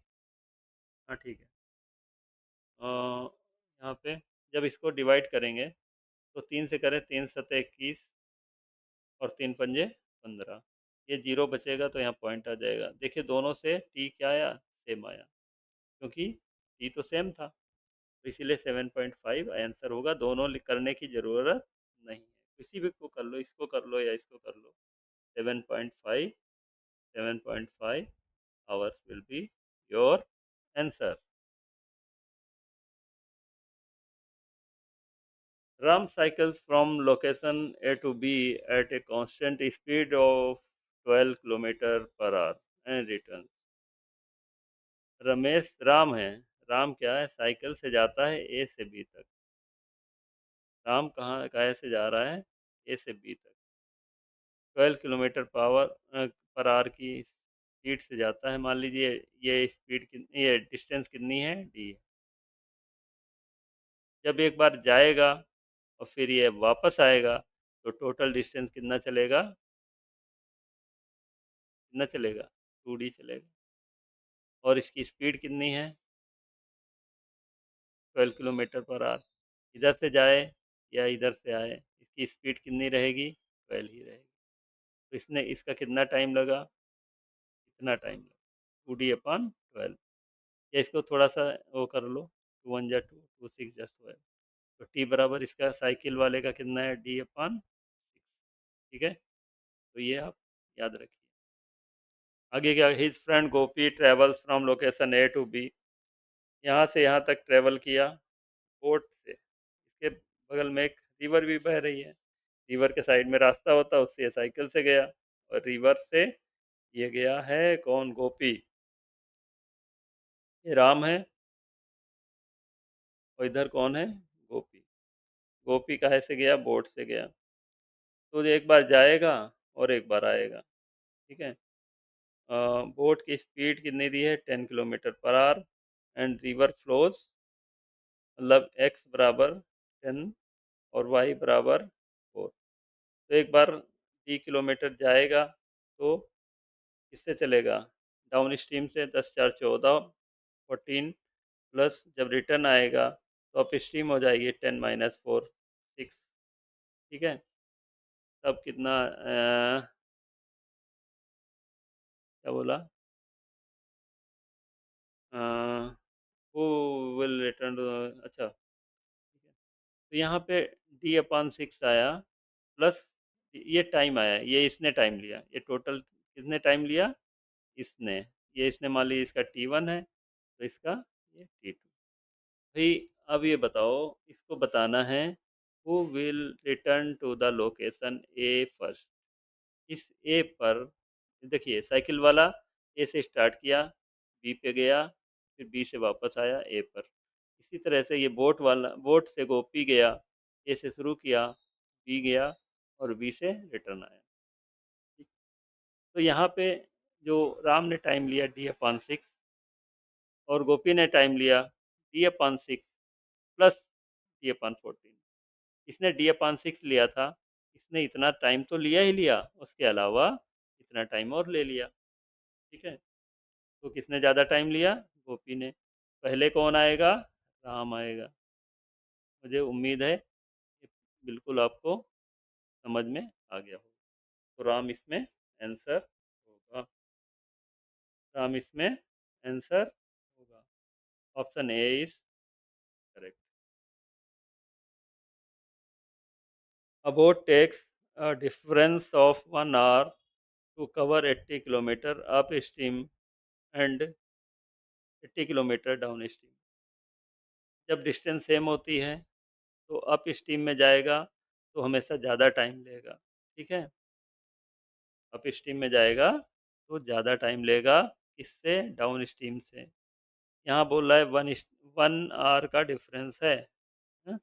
हाँ ठीक है। यहाँ पे जब इसको डिवाइड करेंगे तो 3 से करें, 3 × 7 = 21 और 3 × 5 = 15। ये जीरो बचेगा तो यहाँ पॉइंट आ जाएगा। देखिए, दोनों से टी क्या आया, सेम आया, क्योंकि टी तो सेम था, तो इसीलिए 7.5 आंसर होगा। दोनों करने की ज़रूरत नहीं है, किसी भी को कर लो, इसको कर लो या इसको कर लो। 7.5, 7.5 hours will be your answer. Ram cycles from location A to B at a constant speed of 12 km/h and returns. Ramesh Ram है, राम क्या है, साइकिल से जाता है ए से बी तक, राम कहाँ कहाँ से जा रहा है, ए से बी तक, 12 किलोमीटर पर आवर की स्पीड से जाता है। मान लीजिए ये स्पीड कितनी, ये डिस्टेंस कितनी है, डी है। जब एक बार जाएगा और फिर ये वापस आएगा तो टोटल डिस्टेंस कितना चलेगा, कितना चलेगा, 2D चलेगा। और इसकी स्पीड कितनी है, 12 किलोमीटर पर आवर। इधर से जाए या इधर से आए, इसकी स्पीड कितनी रहेगी, 12 ही रहेगी। तो इसने इसका कितना टाइम लगा, कितना टाइम लगा, 2D/12। या इसको थोड़ा सा वो कर लो, 2 1 जा 2, 2 6 जा 12। तो टी बराबर इसका साइकिल वाले का कितना है, D/6। ठीक है, तो ये आप याद रखिए। आगे क्या, his friend Gopi travels from location A to B, यहाँ से यहाँ तक ट्रेवल किया बोट से। इसके बगल में एक रिवर भी बह रही है, रिवर के साइड में रास्ता होता है, उससे ये साइकिल से गया। और रिवर से ये गया है कौन, गोपी, ये राम है, और इधर कौन है, गोपी। गोपी काहे से गया, बोट से गया। तो ये एक बार जाएगा और एक बार आएगा। ठीक है, बोट की स्पीड कितनी दी है, 10 kilometre per our, and river flows, मतलब एक्स बराबर 10 और वाई बराबर 4। तो एक बार 3 किलोमीटर जाएगा तो किससे चलेगा, डाउन स्ट्रीम से, 10 4 14, 14, प्लस जब रिटर्न आएगा तो अप स्ट्रीम हो जाएगी, 10 - 4 6। ठीक है, तब कितना क्या बोला, हु विल रिटर्न टू, अच्छा ठीक है। तो यहाँ पे D/6 आया, प्लस ये टाइम आया, ये इसने टाइम लिया, ये टोटल किसने टाइम लिया, इसने। ये इसने मान लीजिए इसका T1 है, तो इसका ये T2। भाई अब ये बताओ, इसको बताना है who will return to the location A first. इस ए पर देखिए, साइकिल वाला ए से स्टार्ट किया, बी पे गया, फिर बी से वापस आया ए पर। इसी तरह से ये बोट वाला, बोट से गोपी गया, ए से शुरू किया, बी गया, और बी से रिटर्न आया। ठीक? तो यहाँ पे जो राम ने टाइम लिया D/6, और गोपी ने टाइम लिया D/6 प्लस D/14। इसने D/6 लिया था, इसने इतना टाइम तो लिया ही लिया, उसके अलावा इतना टाइम और ले लिया। ठीक है, तो किसने ज़्यादा टाइम लिया, गोपी ने। पहले कौन आएगा, राम आएगा। मुझे उम्मीद है कि बिल्कुल आपको समझ में आ गया होगा। तो राम इसमें आंसर होगा, राम इसमें आंसर होगा। Option A is correct. A boat takes a difference of 1 hour to cover 80 kilometer upstream and 80 kilometre down stream. जब डिस्टेंस सेम होती है तो अप स्ट्रीम में जाएगा तो हमेशा ज़्यादा टाइम लेगा। ठीक है, अप स्ट्रीम में जाएगा तो ज़्यादा टाइम लेगा, इससे डाउन स्ट्रीम से। यहाँ बोल रहा है 1 आवर का डिफरेंस है। हाँ?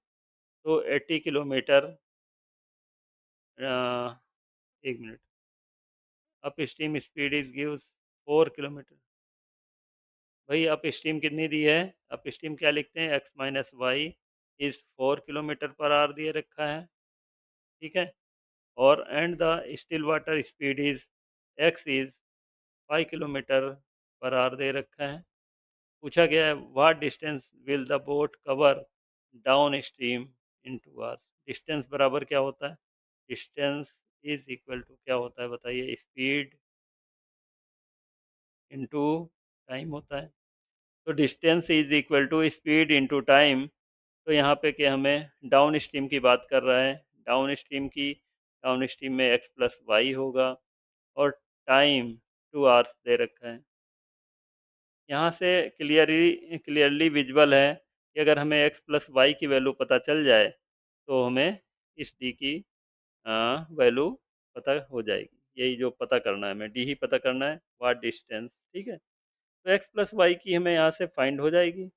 तो 80 kilometre, 1 minute, up stream speed is gives 4 kilometre. भाई अप स्ट्रीम कितनी दी है, अप स्ट्रीम क्या लिखते हैं, x - y is 4 kilometre per hour दिए रखा है। ठीक है, और and the still water speed is x is 5 kilometre per hour दे रखा है। पूछा गया है what distance will the boat cover down stream in 2 hours. डिस्टेंस बराबर क्या होता है, डिस्टेंस इज इक्वल टू क्या होता है बताइए, स्पीड इनटू टाइम होता है। तो distance is equal to speed into time. तो यहाँ पे क्या, हमें डाउन स्ट्रीम की बात कर रहा है, डाउन स्ट्रीम की, डाउन स्ट्रीम में x+y होगा, और टाइम 2 आवर्स दे रखा है। यहाँ से क्लियरली विजुअल है कि अगर हमें x+y की वैल्यू पता चल जाए तो हमें इस डी की वैल्यू पता हो जाएगी। यही जो पता करना है, हमें डी ही पता करना है, वाट डिस्टेंस। ठीक है, तो x+y की हमें यहाँ से फाइंड हो जाएगी।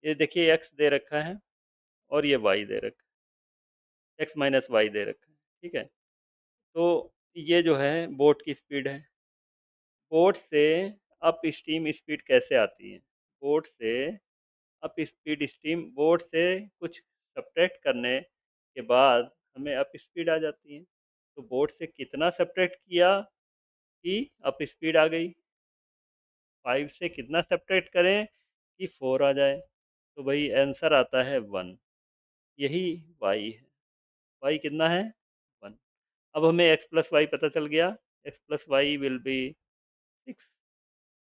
ये देखिए x दे रखा है और ये y दे रखा है। एक्स माइनस वाई दे रखा है, ठीक है? तो ये जो है बोट की स्पीड है। बोट से अप स्ट्रीम स्पीड कैसे आती है? बोट से अप स्पीड स्ट्रीम बोट से कुछ सब्ट्रैक्ट करने के बाद हमें अप स्पीड आ जाती है। तो बोट से कितना सब्ट्रैक्ट किया कि अप स्पीड आ गई? 5 से कितना सब्ट्रैक्ट करें कि 4 आ जाए? तो भाई आंसर आता है 1। यही वाई है। वाई कितना है? 1। अब हमें एक्स प्लस वाई पता चल गया। X plus Y will be 6।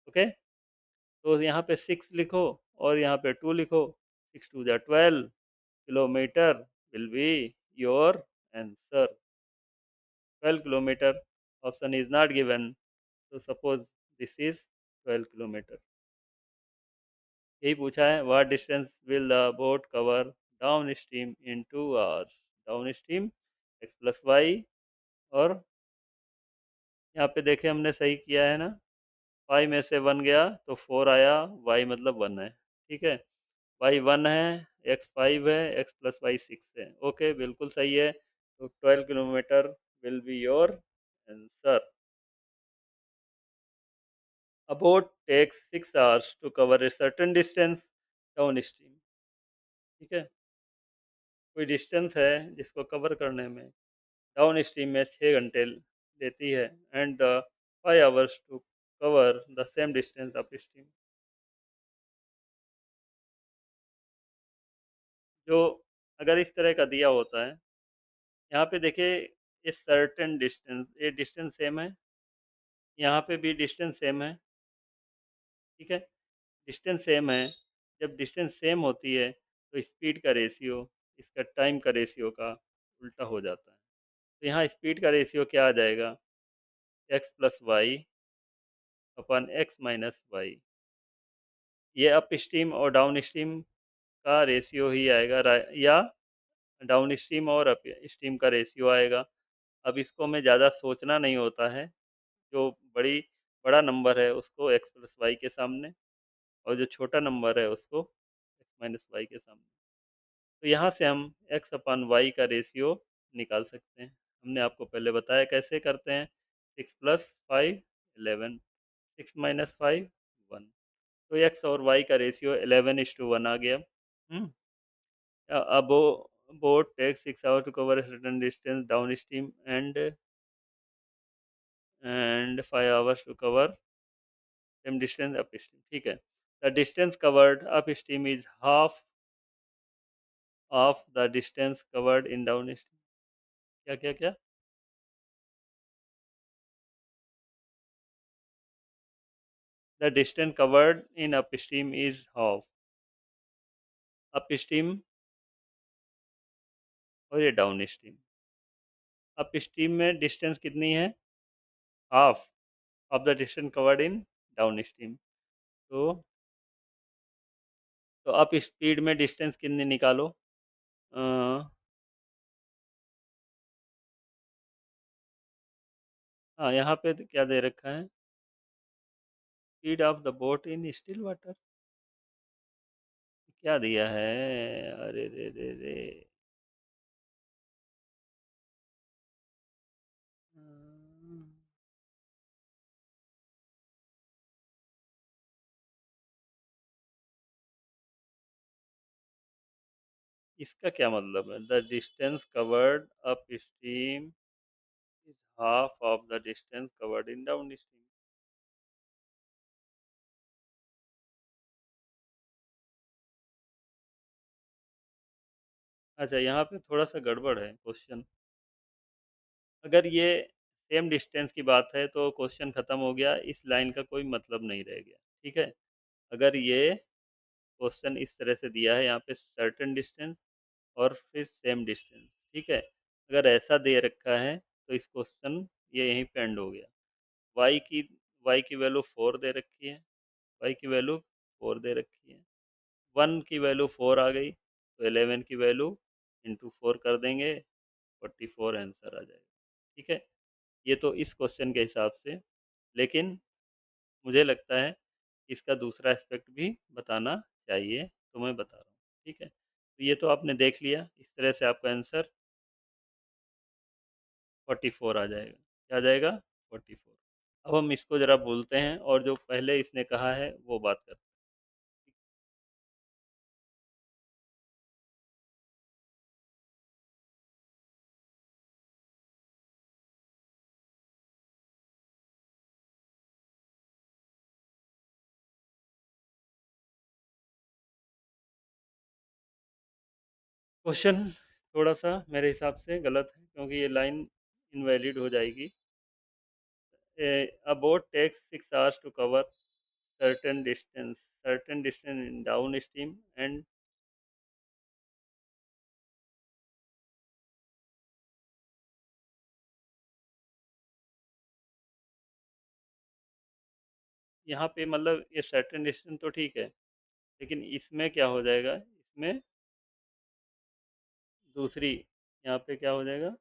Okay, तो यहाँ पे 6 लिखो और यहाँ पे 2 लिखो। 6 टू ज़ा 12 kilometre will be your answer. 12 kilometre. Option is not given, तो सपोज दिस इज 12 किलोमीटर। यही पूछा है, what distance will the boat cover down stream in 2 hours? Down stream x plus Y, और यहाँ पे देखे हमने सही किया है ना। 5 में से 1 गया तो 4 आया, वाई मतलब 1 है, ठीक है। वाई 1 है, एक्स 5 है, एक्स प्लस वाई 6 है। ओके, बिल्कुल सही है। तो 12 kilometre will be your answer. A boat takes 6 hours to cover a certain distance downstream। ठीक है, कोई डिस्टेंस है जिसको कवर करने में डाउन स्ट्रीम में 6 घंटे लेती है, and the 5 hours to cover the same distance up stream. जो अगर इस तरह का दिया होता है, यहाँ पे देखिए, ये सर्टेन डिस्टेंस, ये डिस्टेंस सेम है, यहाँ पे भी डिस्टेंस सेम है, ठीक है। डिस्टेंस सेम है, जब डिस्टेंस सेम होती है तो स्पीड का रेशियो इसका टाइम का रेशियो का उल्टा हो जाता है। तो यहाँ स्पीड का रेशियो क्या आ जाएगा? एक्स प्लस वाई अपन एक्स माइनस वाई। ये अप स्ट्रीम और डाउन स्ट्रीम का रेशियो ही आएगा, या डाउन स्ट्रीम और अप स्ट्रीम का रेशियो आएगा। अब इसको हमें ज़्यादा सोचना नहीं होता है। जो बड़ा नंबर है उसको एक्स प्लस वाई के सामने, और जो छोटा नंबर है उसको एक्स माइनस वाई के सामने। तो यहाँ से हम एक्स अपान वाई का रेशियो निकाल सकते हैं। हमने आपको पहले बताया कैसे करते हैं। 6 + 5 11, 6 - 5 1। तो एक्स और वाई का रेशियो 11:1 आ गया। हम्म। अब boat take 6 hours to cover certain distance down stream, and 5 hours to cover same distance up stream, ठीक है। The distance covered up stream is half of the distance covered in down stream. क्या क्या क्या? The distance covered in upstream is half। Upstream और ये down stream. Upstream में distance कितनी है? Half of the distance covered in down stream. तो up speed में डिस्टेंस कितनी निकालो? अ, हाँ, यहाँ पे तो क्या दे रखा है? Speed of the boat in still water. क्या दिया है? अरे रे रे रे। अम्म, इसका क्या मतलब है? The distance covered up stream is half of the distance covered in down stream. अच्छा, यहाँ पे थोड़ा सा गड़बड़ है क्वेश्चन। अगर ये सेम डिस्टेंस की बात है तो क्वेश्चन खत्म हो गया, इस लाइन का कोई मतलब नहीं रह गया, ठीक है। अगर ये क्वेश्चन इस तरह से दिया है, यहाँ पे सर्टेन डिस्टेंस और फिर सेम डिस्टेंस, ठीक है। अगर ऐसा दे रखा है तो इस क्वेश्चन ये यहीं पे एंड हो गया। वाई की वाई की वैल्यू 4 दे रखी है, वाई की वैल्यू 4 दे रखी है। 1 की वैल्यू 4 आ गई तो 11 की वैल्यू इंटू 4 कर देंगे, 44 आंसर आ जाएगा, ठीक है। ये तो इस क्वेश्चन के हिसाब से, लेकिन मुझे लगता है इसका दूसरा एस्पेक्ट भी बताना चाहिए, तो मैं बता रहा हूँ, ठीक है। तो ये तो आपने देख लिया, इस तरह से आपका आंसर 44 आ जाएगा। क्या आ जाएगा? 44। अब हम इसको ज़रा बोलते हैं और जो पहले इसने कहा है वो बात करते हैं। क्वेश्चन थोड़ा-सा मेरे हिसाब से गलत है क्योंकि ये लाइन इनवैलिड हो जाएगी। A boat takes 6 hours to cover certain distance in downstream and यहाँ पे मतलब ये सर्टेन डिस्टेंस तो ठीक है, लेकिन इसमें क्या हो जाएगा, इसमें दूसरी यहाँ पे क्या हो जाएगा,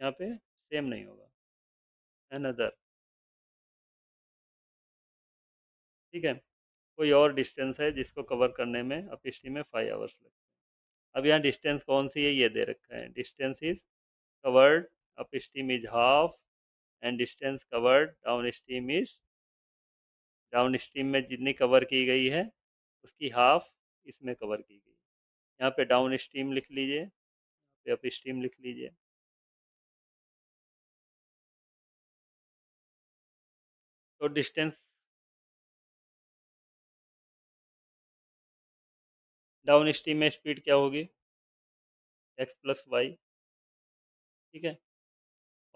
यहाँ पे सेम नहीं होगा, अनदर, ठीक है। कोई और डिस्टेंस है जिसको कवर करने में अप स्ट्रीम में 5 आवर्स लगते हैं। अब यहाँ डिस्टेंस कौन सी है ये दे रखा है, distance is covered up stream is half and distance covered down stream में जितनी कवर की गई है उसकी हाफ इसमें कवर की गई। यहाँ पे डाउन स्ट्रीम लिख लीजिए, यहाँ पे अप स्ट्रीम लिख लीजिए। तो डिस्टेंस डाउन स्ट्रीम में स्पीड क्या होगी, एक्स प्लस वाई, ठीक है।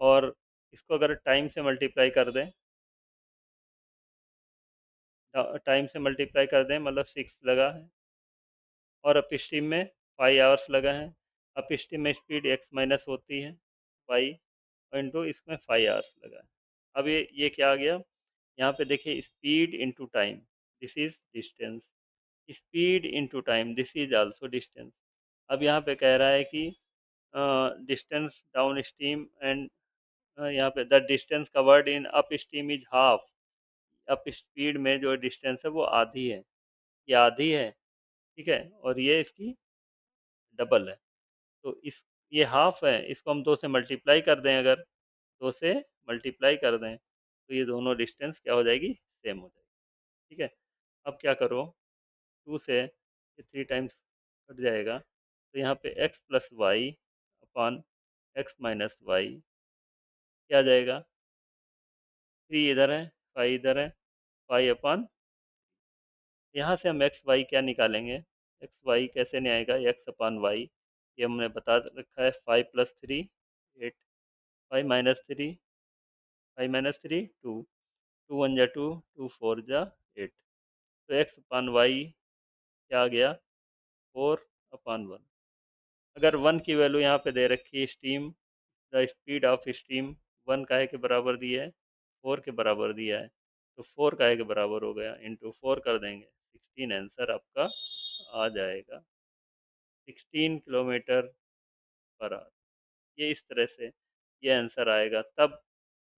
और इसको अगर टाइम से मल्टीप्लाई कर दें, टाइम से मल्टीप्लाई कर दें मतलब 6 लगा है, और अप स्ट्रीम में 5 आवर्स लगा है। अप स्ट्रीम में स्पीड एक्स माइनस होती है वाई, इंटू इसमें 5 आवर्स लगा है। अब ये क्या आ गया, यहाँ पे देखिए speed into time, this is distance, speed into time this is also distance. अब यहाँ पे कह रहा है कि डिस्टेंस डाउन स्ट्रीम एंड यहाँ पे the distance covered in up stream is half, up speed में जो डिस्टेंस है वो आधी है, ये आधी है, ठीक है, और ये इसकी डबल है। तो इस ये हाफ है, इसको हम 2 से मल्टीप्लाई कर दें, अगर 2 से मल्टीप्लाई कर दें तो ये दोनों डिस्टेंस क्या हो जाएगी, सेम हो जाएगी, ठीक है। अब क्या करो, 2 से ये 3 टाइम्स कट जाएगा, तो यहाँ पे X plus Y upon X minus Y क्या आ जाएगा, 3 इधर है, 5 इधर है, 5 अपॉन, यहाँ से हम एक्स वाई क्या निकालेंगे, एक्स वाई कैसे नहीं आएगा, एक्स अपॉन वाई, ये हमने बता रखा है, 5 + 3 8, 5 - 3 5 - 3 2, 2 1 जा 2, 2 4 जा 8, तो एक्स अपॉन वाई क्या आ गया, 4/1। अगर 1 की वैल्यू यहाँ पे दे रखी है, steam the speed of steam 1 काहे के बराबर दिया है, 4 के बराबर दिया है, तो 4 काहे के बराबर हो गया, इंटू 4 कर देंगे, 16 आंसर आपका आ जाएगा, 16 किलोमीटर पर आवर। ये इस तरह से ये आंसर आएगा तब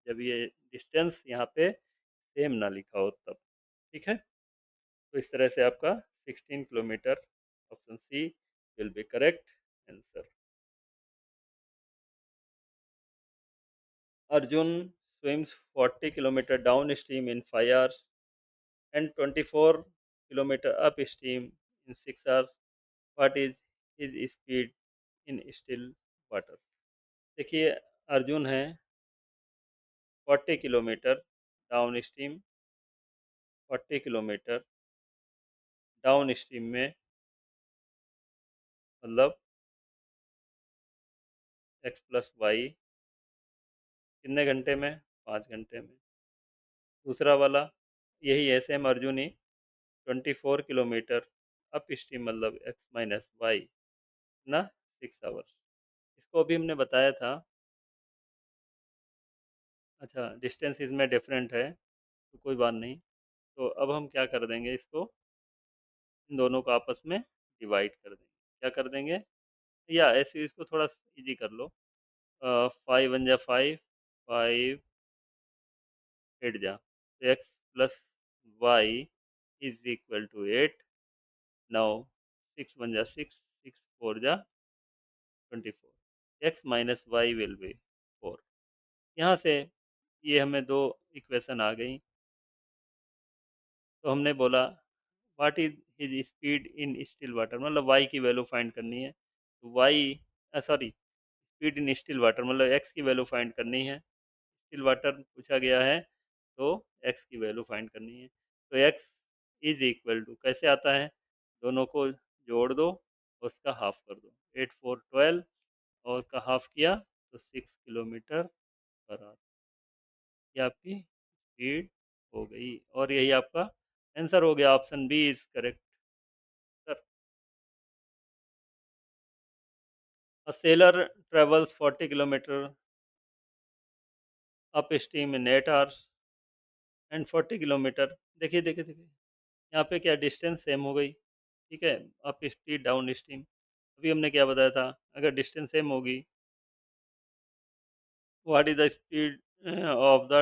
जब ये डिस्टेंस यहाँ पे सेम ना लिखा हो तब, ठीक है। तो इस तरह से आपका 16 kilometre, option C will be correct answer. Arjun swims 40 kilometer downstream in 5 hours and 24 kilometer upstream in 6 hours. What is his speed in still water? देखिए अर्जुन है 40 kilometre down stream, 40 kilometre down stream में, मतलब एक्स प्लस वाई कितने घंटे में, 5 घंटे में। दूसरा वाला यही है, सेम अर्जुन ही 24 किलोमीटर अप स्ट्रीम मतलब एक्स माइनस वाई ना, 6 आवर्स। इसको अभी हमने बताया था। अच्छा, डिस्टेंस इसमें डिफरेंट है तो कोई बात नहीं। तो अब हम क्या कर देंगे, इसको इन दोनों को आपस में डिवाइड कर देंगे। क्या कर देंगे, या ऐसे इसको थोड़ा इजी कर लो, 5 × 1 = 5, 5 8 जा, तो X plus Y is equal to 8। Now 6 × 1 = 6, 6 4 जा 24, X minus Y will be 4। यहाँ से ये हमें दो इक्वेशन आ गई। तो हमने बोला what is his speed in still water, मतलब वाई की वैल्यू फाइंड करनी है। तो Y sorry, speed in still water मतलब एक्स की वैल्यू फाइंड करनी है। स्टिल वाटर पूछा गया है तो एक्स की वैल्यू फाइंड करनी है। तो एक्स इज इक्वल टू कैसे आता है, दोनों को जोड़ दो, उसका हाफ कर दो, 8 4 12, और का हाफ किया तो 6 किलोमीटर पर आवर। ये आपकी स्पीड हो गई और यही आपका आंसर हो गया। Option B is correct sir. A sailor travels 40 kilometer up stream in 8 hours and 40 kilometre, देखिए देखिए देखिए, यहाँ पे क्या डिस्टेंस सेम हो गई, ठीक है, अप स्ट्रीम डाउन स्ट्रीम। अभी हमने क्या बताया था, अगर डिस्टेंस सेम होगी, what is the speed of the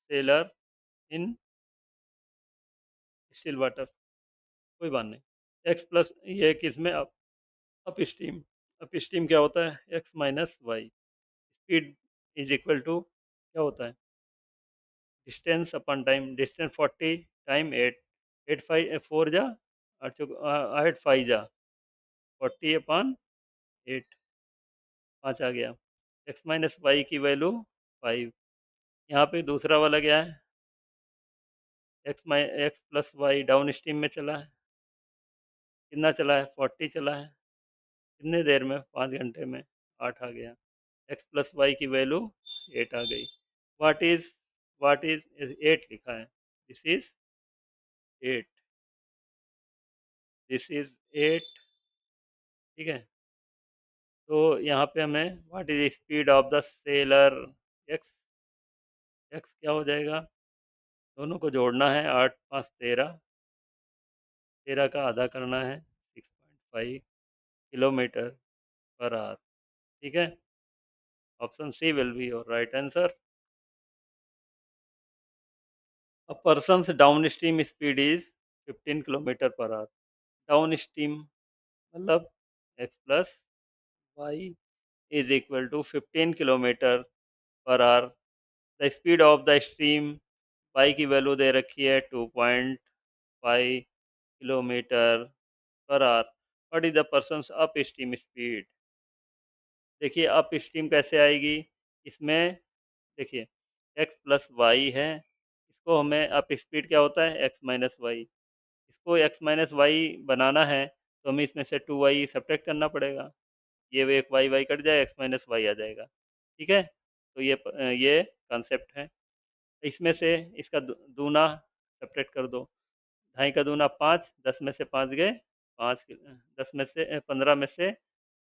seller in still water, कोई बात नहीं। एक्स प्लस ये किस में अप स्ट्रीम, अप स्ट्रीम क्या होता है, X minus Y, speed is equal to क्या होता है, distance upon time, distance 40 time 8, 8 5 4 जा 8 5 जा 40 अपन 8, 5 आ गया। एक्स माइनस वाई की वैल्यू 5। यहाँ पे दूसरा वाला क्या है, x plus Y down stream में चला है, कितना चला है, 40 चला है, कितने देर में, 5 घंटे में 8 आ गया। एक्स प्लस वाई की वैल्यू 8 आ गई। वाट इज वाट इज 8 लिखा है, दिस इज 8, दिस इज 8, ठीक है। तो यहाँ पे हमें what is speed of the seller, x, x क्या हो जाएगा, दोनों को जोड़ना है, 8 5 13, 13 का आधा करना है, 6.5 किलोमीटर पर आवर, ठीक है। Option C will be your right answer. A person's down stream speed is 15 kilometre per hour, down stream मतलब X plus Y is equal to 15 kilometre per hour. The speed of the stream, Y की value दे रखी है 2.5 kilometre per hour. What is the person's up stream speed, देखिए up stream कैसे आएगी, इसमें देखिए एक्स प्लस वाई है, इसको हमें अप स्पीड क्या होता है, एक्स माइनस वाई, इसको एक्स माइनस वाई बनाना है तो हमें इसमें से 2 वाई सब्ट्रैक्ट करना पड़ेगा, ये एक वाई वाई कट जाए, एक्स माइनस वाई आ जाएगा, ठीक है। तो ये कॉन्सेप्ट है। इसमें से इसका दूना सब्ट्रैक्ट कर दो, 2.5 का दूना 5, 10 में से 5 गए 5, 10 में से 15 में से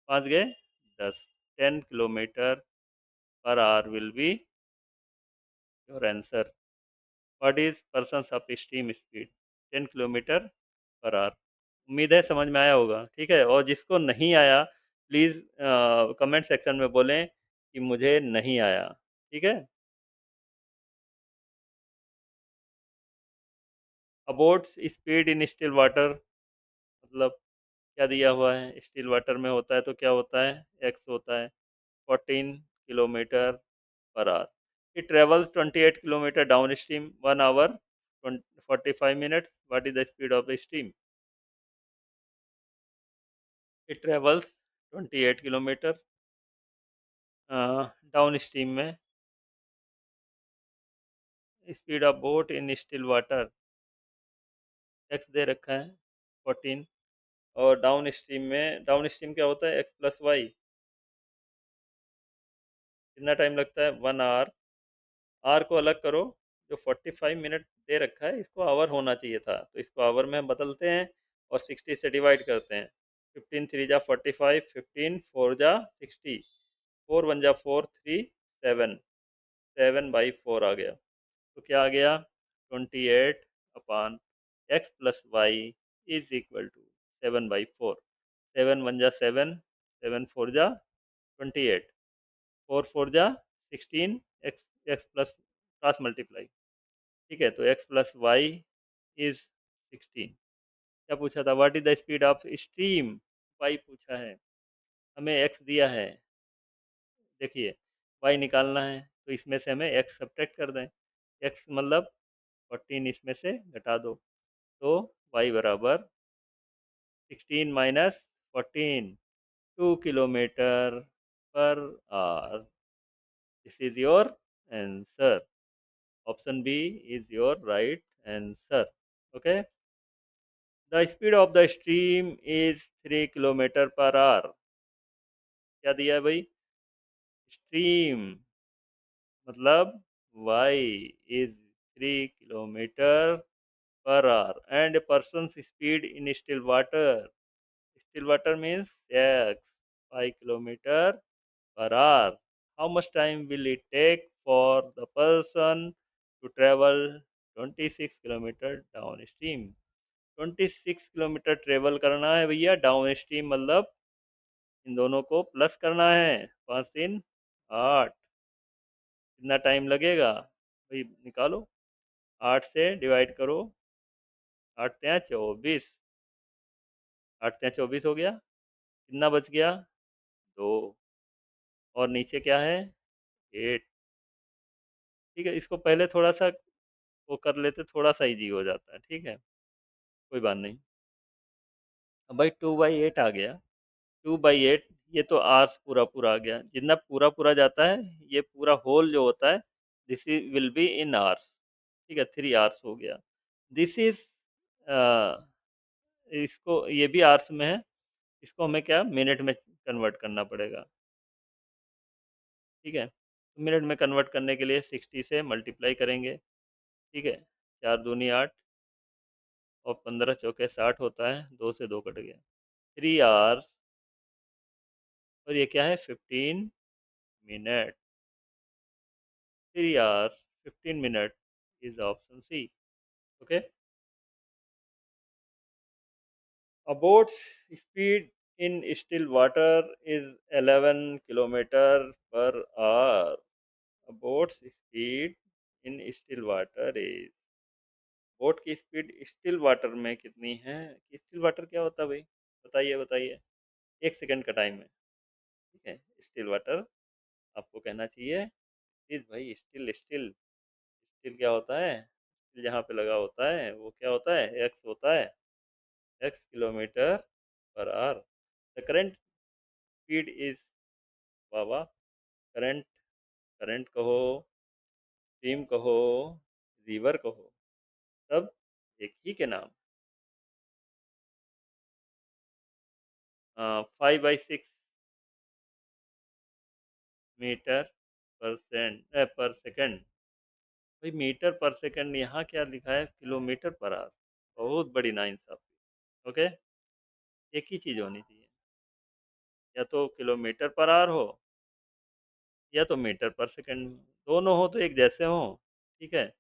5 गए 10, 10 kilometre per our will be your answer. What is persons of stream speed, 10 kilometre per our. उम्मीद है समझ में आया होगा, ठीक है। और जिसको नहीं आया प्लीज़ कमेंट सेक्शन में बोलें कि मुझे नहीं आया, ठीक है। About speed in still water, मतलब क्या दिया हुआ है, स्टिल वाटर में होता है तो क्या होता है, एक्स होता है 14 kilometre per hour. It travels 28 kilometre down stream 1 hour 45 minutes, what is the speed of the stream. It travels 28 kilometre down stream में, speed of boat in still water, X दे रखा है 14, और डाउन स्ट्रीम में, down stream क्या होता है, x plus Y, कितना टाइम लगता है, 1 आवर। आर को अलग करो, जो 45 मिनट दे रखा है इसको आवर होना चाहिए था, तो इसको आवर में हम बदलते हैं और 60 से डिवाइड करते हैं। 15 3 जा 45, 15 4 जा 60, 4 1 जा 4 3 7, 7/4 आ गया। तो क्या आ गया, 28 upon X plus Y is equal to 7/4। 7 1 जा 7, 7 4 जा 28, 4 4 जा 16, x x plus cross multiply, ठीक है। तो एक्स प्लस वाई इज 16। क्या पूछा था, what is the speed of stream, Y पूछा है, हमें एक्स दिया है। देखिए, वाई निकालना है तो इसमें से हमें एक्स सब्ट्रैक्ट कर दें। एक्स मतलब 14 इसमें से घटा दो, तो वाई बराबर 16 minus 14, 2 kilometre per hour. This is your answer. Option B is your right answer. Okay. The speed of the stream is 3 kilometre per hour. क्या दिया है भाई? स्ट्रीम मतलब y is 3 kilometer per hour and a person's speed in still water. Still water means x 5 kilometer per hour. How much time will it take for the person to travel 26 kilometer downstream? 26 kilometre travel करना है भैया down stream, मतलब इन दोनों को plus करना है। 5 3 8, कितना time लगेगा भाई? निकालो, 8 से डिवाइड करो। 8 × 3 = 24, 8 × 3 = 24 हो गया। कितना बच गया? 2। और नीचे क्या है? 8। ठीक है, इसको पहले थोड़ा सा वो कर लेते, थोड़ा सा इजी हो जाता है। ठीक है, कोई बात नहीं। अब भाई 2/8 आ गया। 2/8, ये तो आर्स पूरा पूरा आ गया। जितना पूरा पूरा जाता है, ये पूरा होल जो होता है, this is will be in hours. ठीक है, 3 आवर्स हो गया। दिस इज, इसको ये भी आवर्स में है, इसको हमें क्या मिनट में कन्वर्ट करना पड़ेगा। ठीक है, तो मिनट में कन्वर्ट करने के लिए 60 से मल्टीप्लाई करेंगे। ठीक है, 4 दूनी 8 और 15 × 4 = 60 होता है। 2 से 2 कट गया। 3 आवर्स, और ये क्या है? 15 minute. 3 hours 15 minute is option C. Okay. A boat's speed in still water is 11 kilometer per hour. A boat's speed in still water is, boat की स्पीड स्टिल वाटर में कितनी है? स्टिल वाटर क्या होता है भाई? बताइए बताइए। 1 सेकंड का टाइम है। ठीक है, स्टिल वाटर आपको कहना चाहिए इज भाई स्टिल। स्टिल स्टिल क्या होता है? स्टिल जहाँ पे लगा होता है वो क्या होता है? एक्स होता है। X kilometre per hour. The current speed is, वाह वाह, करंट, करंट कहो, स्ट्रीम कहो, रिवर कहो, सब एक ही के नाम। 5/6 मीटर पर सेकंड। भाई मीटर पर सेकंड, यहाँ क्या लिखा है? Kilometre per our. बहुत बड़ी नाइंसाफी। ओके, एक ही चीज़ होनी चाहिए, या तो किलोमीटर पर आवर हो या तो मीटर पर सेकंड। दोनों हो तो एक जैसे हो। ठीक है,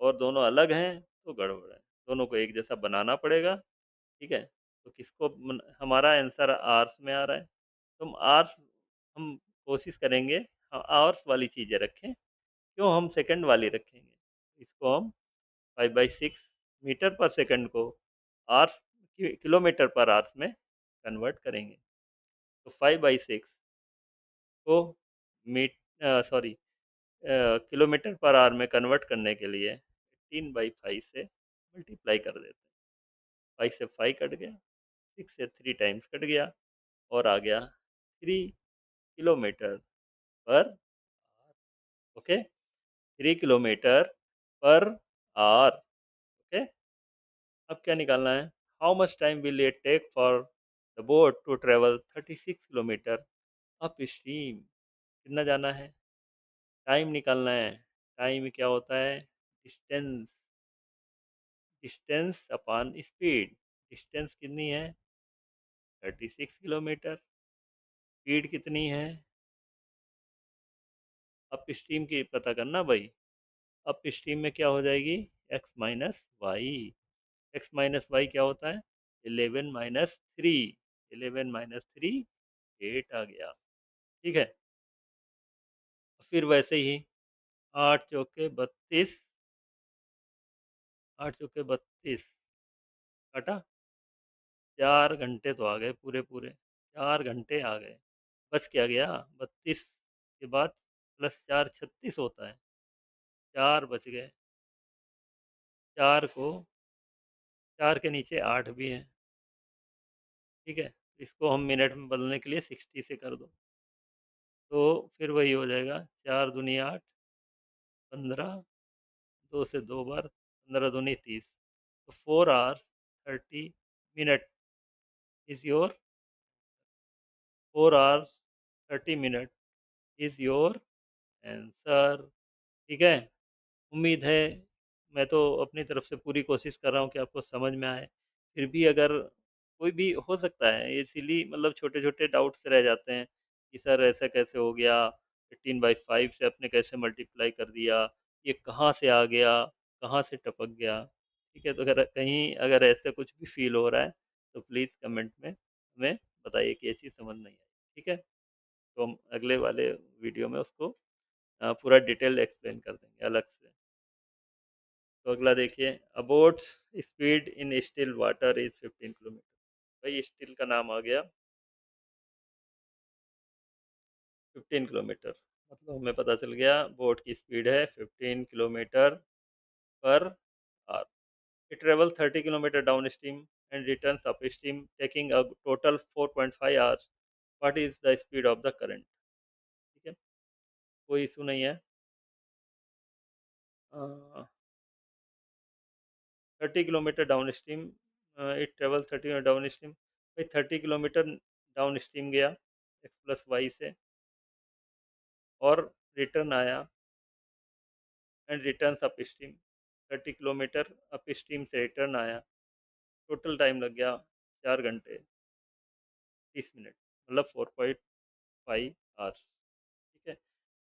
और दोनों अलग हैं तो गड़बड़ है। दोनों को एक जैसा बनाना पड़ेगा। ठीक है, तो हमारा आंसर आर्स में आ रहा है, तो हम आर्स, हम कोशिश करेंगे हम आवर्स वाली चीज़ें रखें। क्यों हम सेकंड वाली रखेंगे? इसको हम 5/6 मीटर पर सेकंड को आर्स, किलोमीटर पर आवर्स में कन्वर्ट करेंगे। तो 5/6 को मीट सॉरी किलोमीटर पर आवर में कन्वर्ट करने के लिए 18/5 से मल्टीप्लाई कर देते हैं। 5 से 5 कट गया, 6 से 3 टाइम्स कट गया, और आ गया 3 kilometre per. Okay, 3 kilometre per hour. Okay, अब क्या निकालना है? How much time will it take for the boat to travel 36 kilometre up stream? कितना जाना है? टाइम निकालना है। टाइम क्या होता है? Distance, distance upon speed. Distance कितनी है? 36 किलोमीटर। स्पीड कितनी है? अप स्ट्रीम की पता करना भाई। अप स्ट्रीम में क्या हो जाएगी? x - y। x - y क्या होता है? 11 - 3। 11 - 3 8 आ गया। ठीक है, फिर वैसे ही 8 × 4 = 32। 8 × 4 = 32 काटा। 4 घंटे तो आ गए पूरे पूरे। 4 घंटे आ गए। बच क्या गया? 32 के बाद प्लस 4 36 होता है। 4 बच गए। 4 को 4 के नीचे 8 भी हैं। ठीक है? इसको हम मिनट में बदलने के लिए 60 से कर दो। तो फिर वही हो जाएगा, 4 दूनी 8, 15, 2 से 2 बार, 15 दूनी 30। तो 4 hours 30 minute is your 4 hours 30 minute is your answer. ठीक है? उम्मीद है, मैं तो अपनी तरफ से पूरी कोशिश कर रहा हूँ कि आपको समझ में आए। फिर भी अगर कोई भी हो सकता है, ये सिली मतलब छोटे-छोटे डाउट्स रह जाते हैं कि सर ऐसा कैसे हो गया? 15/5 से आपने कैसे मल्टीप्लाई कर दिया? ये कहाँ से आ गया? कहाँ से टपक गया? ठीक है? तो अगर कहीं अगर ऐसा कुछ भी फ़ील हो रहा है, तो प्लीज़ कमेंट में हमें बताइए कि ये चीज़ समझ नहीं आई। ठीक है? तो हम अगले वाले वीडियो में उसको पूरा डिटेल एक्सप्लेन कर देंगे अलग से। तो अगला देखिए, a boat's speed in still water is 15 kilometre. भाई स्टिल का नाम आ गया 15 किलोमीटर, मतलब हमें पता चल गया बोट की स्पीड है 15 kilometre per hour. It travel 30 kilometre down stream and returns up stream taking a total 4.5 hours. What is the speed of the current? ठीक है, कोई इशू नहीं है। 30 kilometre down stream, it travel 30 down stream. भाई 30 kilometre down stream गया X plus Y से, और return आया and returns up stream. 30 kilometre up stream से रिटर्न आया। टोटल टाइम लग गया 4 घंटे 30 मिनट, मतलब 4.5 आवर्स। ठीक है,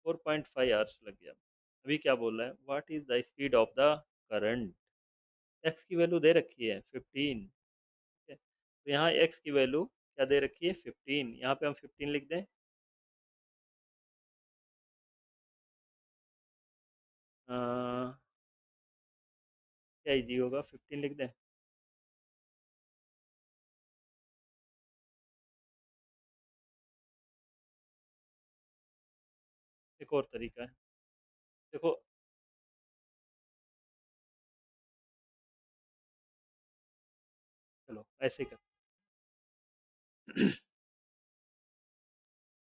4.5 आवर्स लग गया। अभी क्या बोल रहा है? What is the speed of the current? X की वैल्यू दे रखी है 15। ठीक है, तो यहाँ एक्स की वैल्यू क्या दे रखी है? 15। यहाँ पे हम 15 लिख दें। अ, क्या इजी होगा? 15 लिख दें। एक और तरीका है, देखो। चलो ऐसे कर,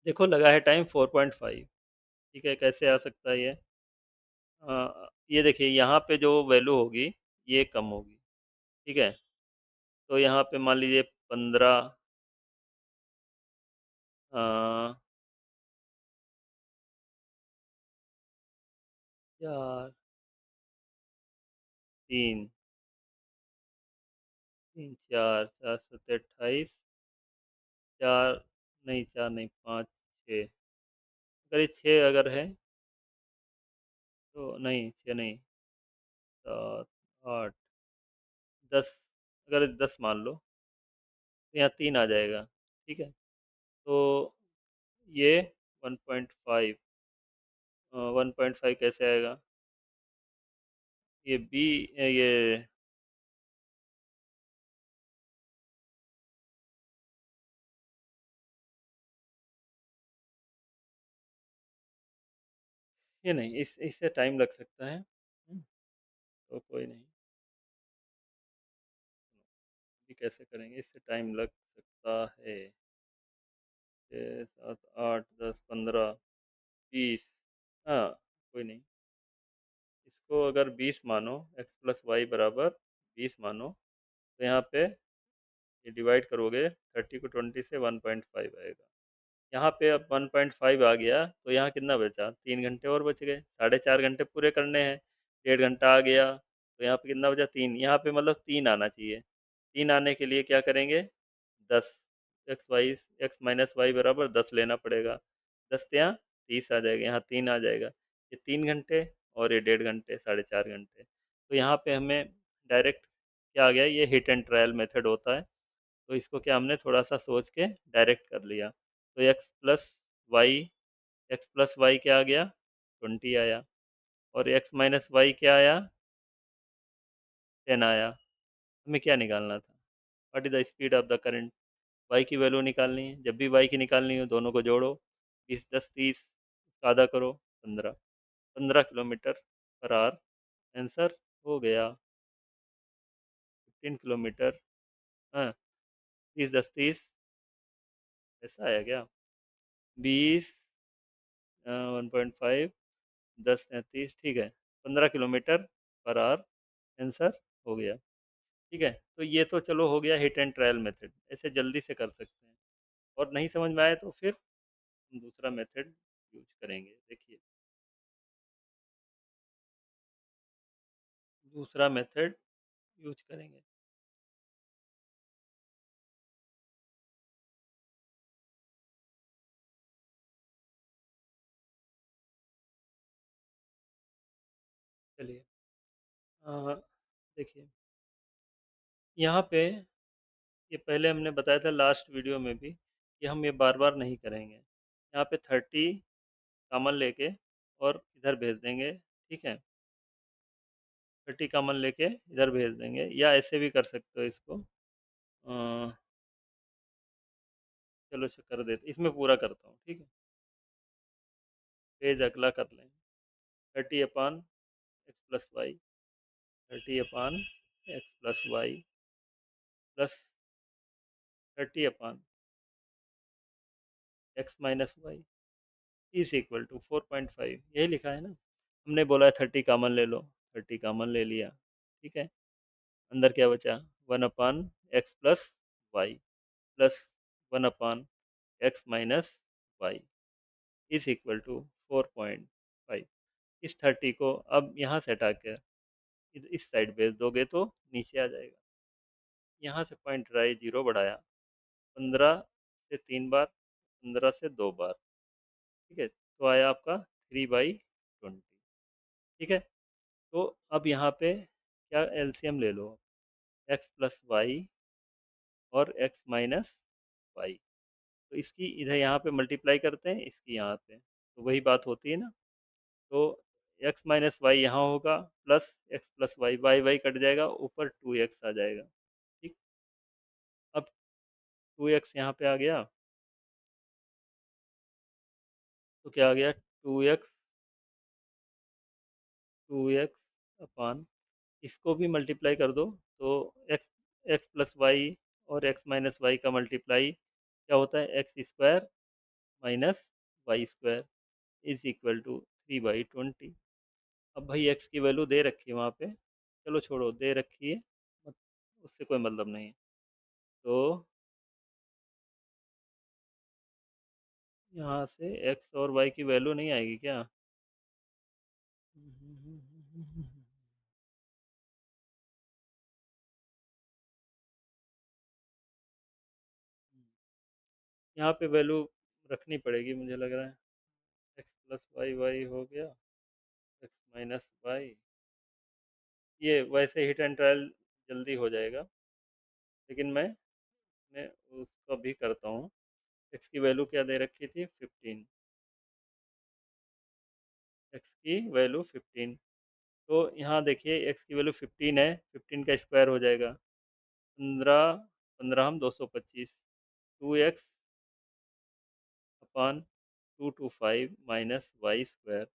देखो लगा है टाइम 4.5। ठीक है, कैसे आ सकता है ये? ये देखिए यहाँ पे जो वैल्यू होगी ये कम होगी। ठीक है, तो यहाँ पे मान लीजिए 15, 4, 3, 3, 4, 4 7 28, 4 नहीं, 4 नहीं, 5, 6। अगर ये 6 अगर है तो नहीं, 6 नहीं, 7, 8, 10। अगर 10 मान लो तो यहाँ 3 आ जाएगा। ठीक है, तो ये 1.5, 1.5 कैसे आएगा? ये बी, ये ये नहीं, इस इससे टाइम लग सकता है। तो कोई नहीं, ये कैसे करेंगे? इससे टाइम लग सकता है। 6, 7, 8, 10, 15, 20। हाँ, कोई नहीं। इसको अगर 20 मानो, एक्स प्लस वाई बराबर 20 मानो, तो यहाँ पे ये डिवाइड करोगे 30 को 20 से 1.5 आएगा। यहाँ पे अब 1.5 आ गया, तो यहाँ कितना बचा? 3 घंटे और बच गए, 4.5 घंटे पूरे करने हैं। 1.5 घंटा आ गया, तो यहाँ पे कितना बचा? 3। यहाँ पे मतलब 3 आना चाहिए। 3 आने के लिए क्या करेंगे? 10, एक्स माइनस वाई बराबर 10 लेना पड़ेगा। 10 से यहाँ 30 आ जाएगा, यहाँ 3 आ जाएगा। ये 3 घंटे और ये 1.5 घंटे, 4.5 घंटे। तो यहाँ पे हमें डायरेक्ट क्या आ गया? ये हिट एंड ट्रायल मेथड होता है। तो इसको क्या हमने थोड़ा सा सोच के डायरेक्ट कर लिया। तो वाई एक्स प्लस वाई क्या आ गया? 20 आया। और एक्स माइनस वाई क्या आया? 10 आया। हमें क्या निकालना था? What is the speed of the current? Y की वैल्यू निकालनी है। जब भी वाई की निकालनी हो दोनों को जोड़ो, 20 10 30, आधा करो 15, 15 किलोमीटर पर आवर। आंसर हो गया 15 किलोमीटर। हाँ, 30 10 30, ऐसा आया क्या? 20, 1.5, 10 30, ठीक है, 15 किलोमीटर पर आवर आंसर हो गया। ठीक है, तो ये तो चलो हो गया हिट एंड ट्रायल मेथड, ऐसे जल्दी से कर सकते हैं। और नहीं समझ में आए तो फिर हम दूसरा मेथड यूज करेंगे। देखिए, दूसरा मेथड यूज करेंगे। चलिए, अ, देखिए यहाँ पे, ये पहले हमने बताया था लास्ट वीडियो में भी कि हम ये बार बार नहीं करेंगे। यहाँ पे 30 कॉमन लेके और इधर भेज देंगे। ठीक है, 30 कॉमन लेके इधर भेज देंगे, या ऐसे भी कर सकते हो इसको। चलो अच्छा कर देते, इसमें पूरा करता हूँ। ठीक है, पेज अगला कर लें। 30/x+y, 30/x+y plus 30/x-y is equal to 4.5, यही लिखा है ना। हमने बोला है 30 कामन ले लो, 30 कामन ले लिया। ठीक है, अंदर क्या बचा? 1/x+y plus 1/x-y is equal to 4.5। इस 30 को अब यहाँ से हटा कर इस साइड भेज दोगे तो नीचे आ जाएगा। यहाँ से पॉइंट राई 0 बढ़ाया, 15 से 3 बार, 15 से 2 बार। ठीक है, तो आया आपका 3/20। ठीक है, तो अब यहाँ पे क्या एलसीएम ले लो, x+y और x-y। तो इसकी इधर यहाँ पे मल्टीप्लाई करते हैं, इसकी यहाँ पे, तो वही बात होती है ना। तो x-y यहाँ होगा, प्लस x+y, y कट जाएगा, ऊपर 2x आ जाएगा। ठीक, अब 2x यहाँ पे आ गया, तो क्या आ गया? 2x इसको भी मल्टीप्लाई कर दो, तो x+y और x-y का मल्टीप्लाई क्या होता है? x² minus y² is equal to 3/20। अब भाई x की वैल्यू दे रखी है वहाँ पे, चलो छोड़ो, दे रखी है, उससे कोई मतलब नहीं है। तो यहाँ से x और y की वैल्यू नहीं आएगी क्या? यहाँ पे वैल्यू रखनी पड़ेगी मुझे लग रहा है। x+y हो गया, x-y, ये वैसे हिट एंड ट्रायल जल्दी हो जाएगा, लेकिन मैं उसका भी करता हूँ। x की वैल्यू क्या दे रखी थी? 15, x की वैल्यू 15। तो यहाँ देखिए x की वैल्यू 15 है, 15 का स्क्वायर हो जाएगा 15, 15 हम 225, 2x upon 225 minus y²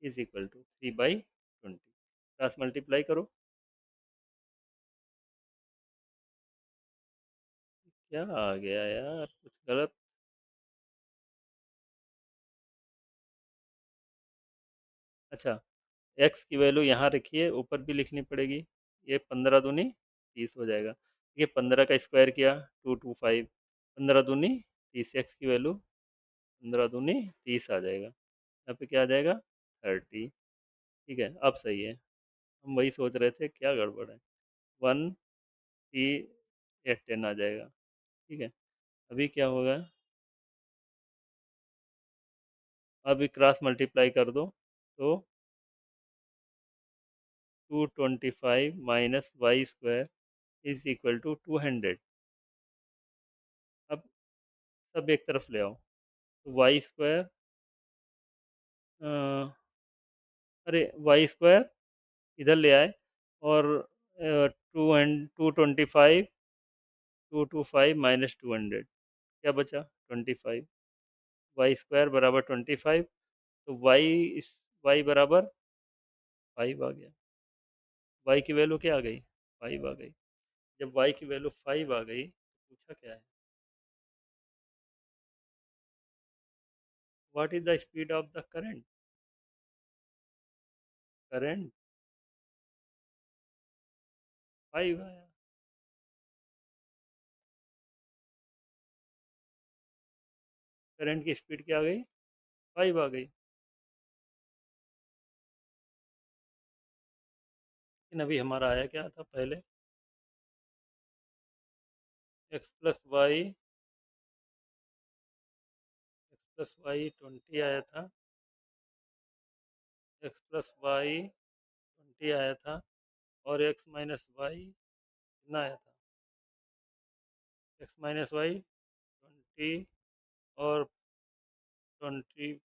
is equal to 3/20। Cross multiply करो, क्या आ गया यार, कुछ गलत? अच्छा, x की वैल्यू यहाँ रखिए, ऊपर भी लिखनी पड़ेगी। ये 15 दूनी 30 हो जाएगा। ये 15 का स्क्वायर किया 225, 15 दूनी 30, x की वैल्यू 15 दूनी 30 आ जाएगा। यहाँ पे क्या आ जाएगा? 30। ठीक है, अब सही है। हम वही सोच रहे थे क्या गड़बड़ है। 1 3 8 10 आ जाएगा। ठीक है, अभी क्या होगा? अभी क्रॉस मल्टीप्लाई कर दो, तो 225 minus y² is equal to 200। अब सब एक तरफ ले आओ, तो y², अरे y² इधर ले आए, और 225 225 माइनस 200 क्या बचा 25, वाई स्क्वायर बराबर 25, तो वाई बराबर 5 आ गया। वाई की वैल्यू क्या आ गई, 5 आ गई। जब वाई की वैल्यू 5 आ गई, पूछा क्या है, what is the speed of the current. Current 5 आया। करंट की स्पीड क्या आ गई, 5 आ गई। लेकिन अभी हमारा आया क्या था पहले, X plus Y, X plus Y 20 आया था, एक्स प्लस वाई 20 आया था, और एक्स माइनस वाई कितना आया था, एक्स माइनस वाई 20, और 20,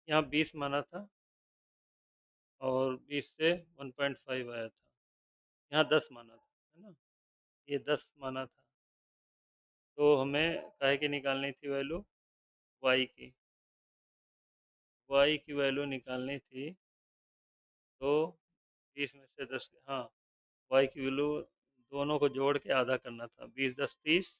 यहाँ 20 माना था, और 20 से 1.5 आया था, यहाँ 10 माना था, है ना, ये 10 माना था। तो हमें काहे की निकालनी थी वैल्यू, वाई की, वाई की वैल्यू निकालनी थी। तो 20 में से 10, हाँ, वाई की वैल्यू दोनों को जोड़ के आधा करना था, 20 10 30।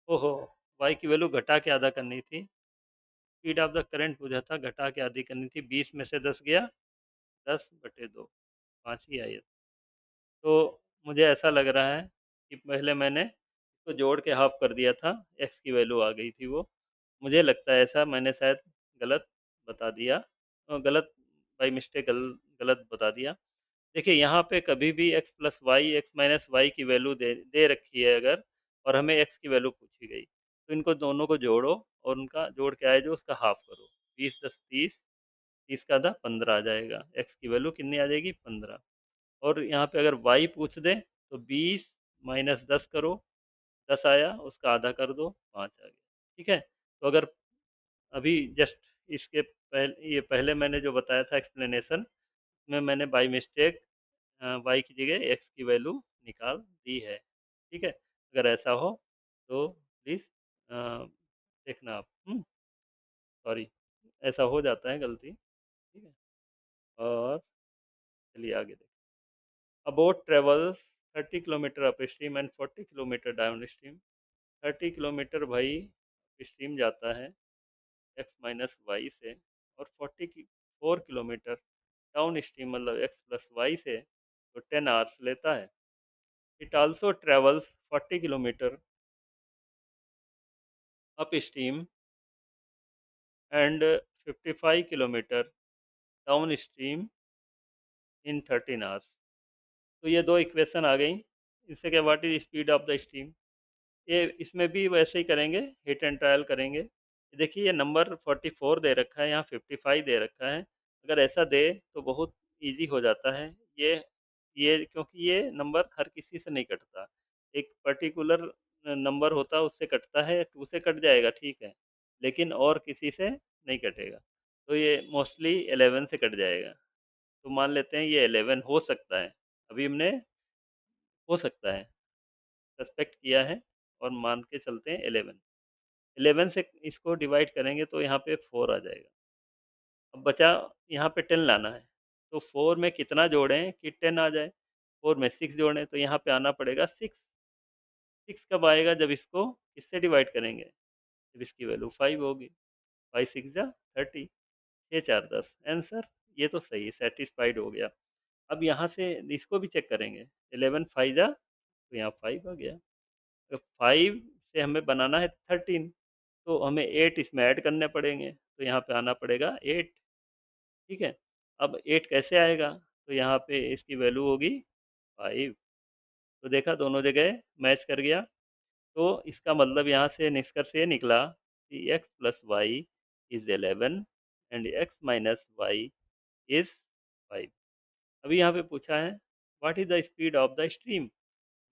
ओहो, वाई की वैल्यू घटा के आधा करनी थी, स्पीड ऑफ द करंट पूछा था, घटा के आधी करनी थी, 20 में से 10 गया, 10/2, 5 ही आई। तो मुझे ऐसा लग रहा है कि पहले मैंने इसको जोड़ के हाफ कर दिया था, एक्स की वैल्यू आ गई थी वो, मुझे लगता है ऐसा मैंने शायद गलत बता दिया, गलत बाई मिस्टेक गलत बता दिया। देखिए यहाँ पे कभी भी X plus Y, X minus Y की वैल्यू दे रखी है अगर, और हमें एक्स की वैल्यू पूछी गई, तो इनको दोनों को जोड़ो और उनका जोड़ के आए जो उसका हाफ करो, 20 10 30, 30 का आधा 15 आ जाएगा, एक्स की वैल्यू कितनी आ जाएगी 15। और यहाँ पे अगर वाई पूछ दे तो 20 माइनस 10 करो, 10 आया, उसका आधा कर दो, 5 आ गया। ठीक है, तो अगर अभी जस्ट इसके पहले, ये पहले मैंने जो बताया था एक्सप्लेनेशन में, मैंने बाई मिस्टेक वाई की जगह एक्स की वैल्यू निकाल दी है। ठीक है, अगर ऐसा हो तो प्लीज़ देखना आप, सॉरी, ऐसा हो जाता है गलती। ठीक है, और चलिए आगे देखते हैं। अ boat travels 30 kilometre up stream and 40 kilometre down stream. 30 kilometre भाई स्ट्रीम जाता है एक्स माइनस वाई से, और 4 किलोमीटर डाउन स्ट्रीम मतलब एक्स प्लस वाई से, तो 10 आवर्स लेता है। It also travels 40 kilometre up stream and 55 kilometre down stream in 13 hours. तो ये दो इक्वेशन आ गई, इससे क्या, what is speed of the stream, ये इसमें भी वैसे ही करेंगे, हिट एंड ट्रायल करेंगे। देखिए ये नंबर 44 दे रखा है, यहाँ 55 दे रखा है, अगर ऐसा दे तो बहुत इजी हो जाता है। ये क्योंकि ये नंबर हर किसी से नहीं कटता, एक पर्टिकुलर नंबर होता है उससे कटता है, 2 से कट जाएगा ठीक है, लेकिन और किसी से नहीं कटेगा। तो ये मोस्टली 11 से कट जाएगा, तो मान लेते हैं ये 11 हो सकता है, अभी हमने हो सकता है सस्पेक्ट किया है, और मान के चलते हैं 11। 11 से इसको डिवाइड करेंगे तो यहाँ पे 4 आ जाएगा। अब बचा यहाँ पे 10 लाना है, तो 4 में कितना जोड़ें कि 10 आ जाए, 4 में 6 जोड़ें तो यहाँ पे आना पड़ेगा 6। 6 कब आएगा, जब इसको किससे डिवाइड करेंगे, जब इसकी वैल्यू 5 होगी। 5 6 जा 30, 6 4 10, आंसर ये तो सही है, सेटिस्फाइड हो गया। अब यहाँ से इसको भी चेक करेंगे, 11 5 जा, तो यहाँ 5 आ गया। तो 5 से हमें बनाना है 13, तो हमें 8 इसमें ऐड करने पड़ेंगे, तो यहाँ पे आना पड़ेगा 8। ठीक है, अब 8 कैसे आएगा, तो यहाँ पे इसकी वैल्यू होगी 5। तो देखा दोनों जगह मैच कर गया। तो इसका मतलब यहाँ से निष्कर्ष ये निकला कि x plus Y is 11 and x minus Y is 5। अभी यहाँ पे पूछा है what is the speed of the stream,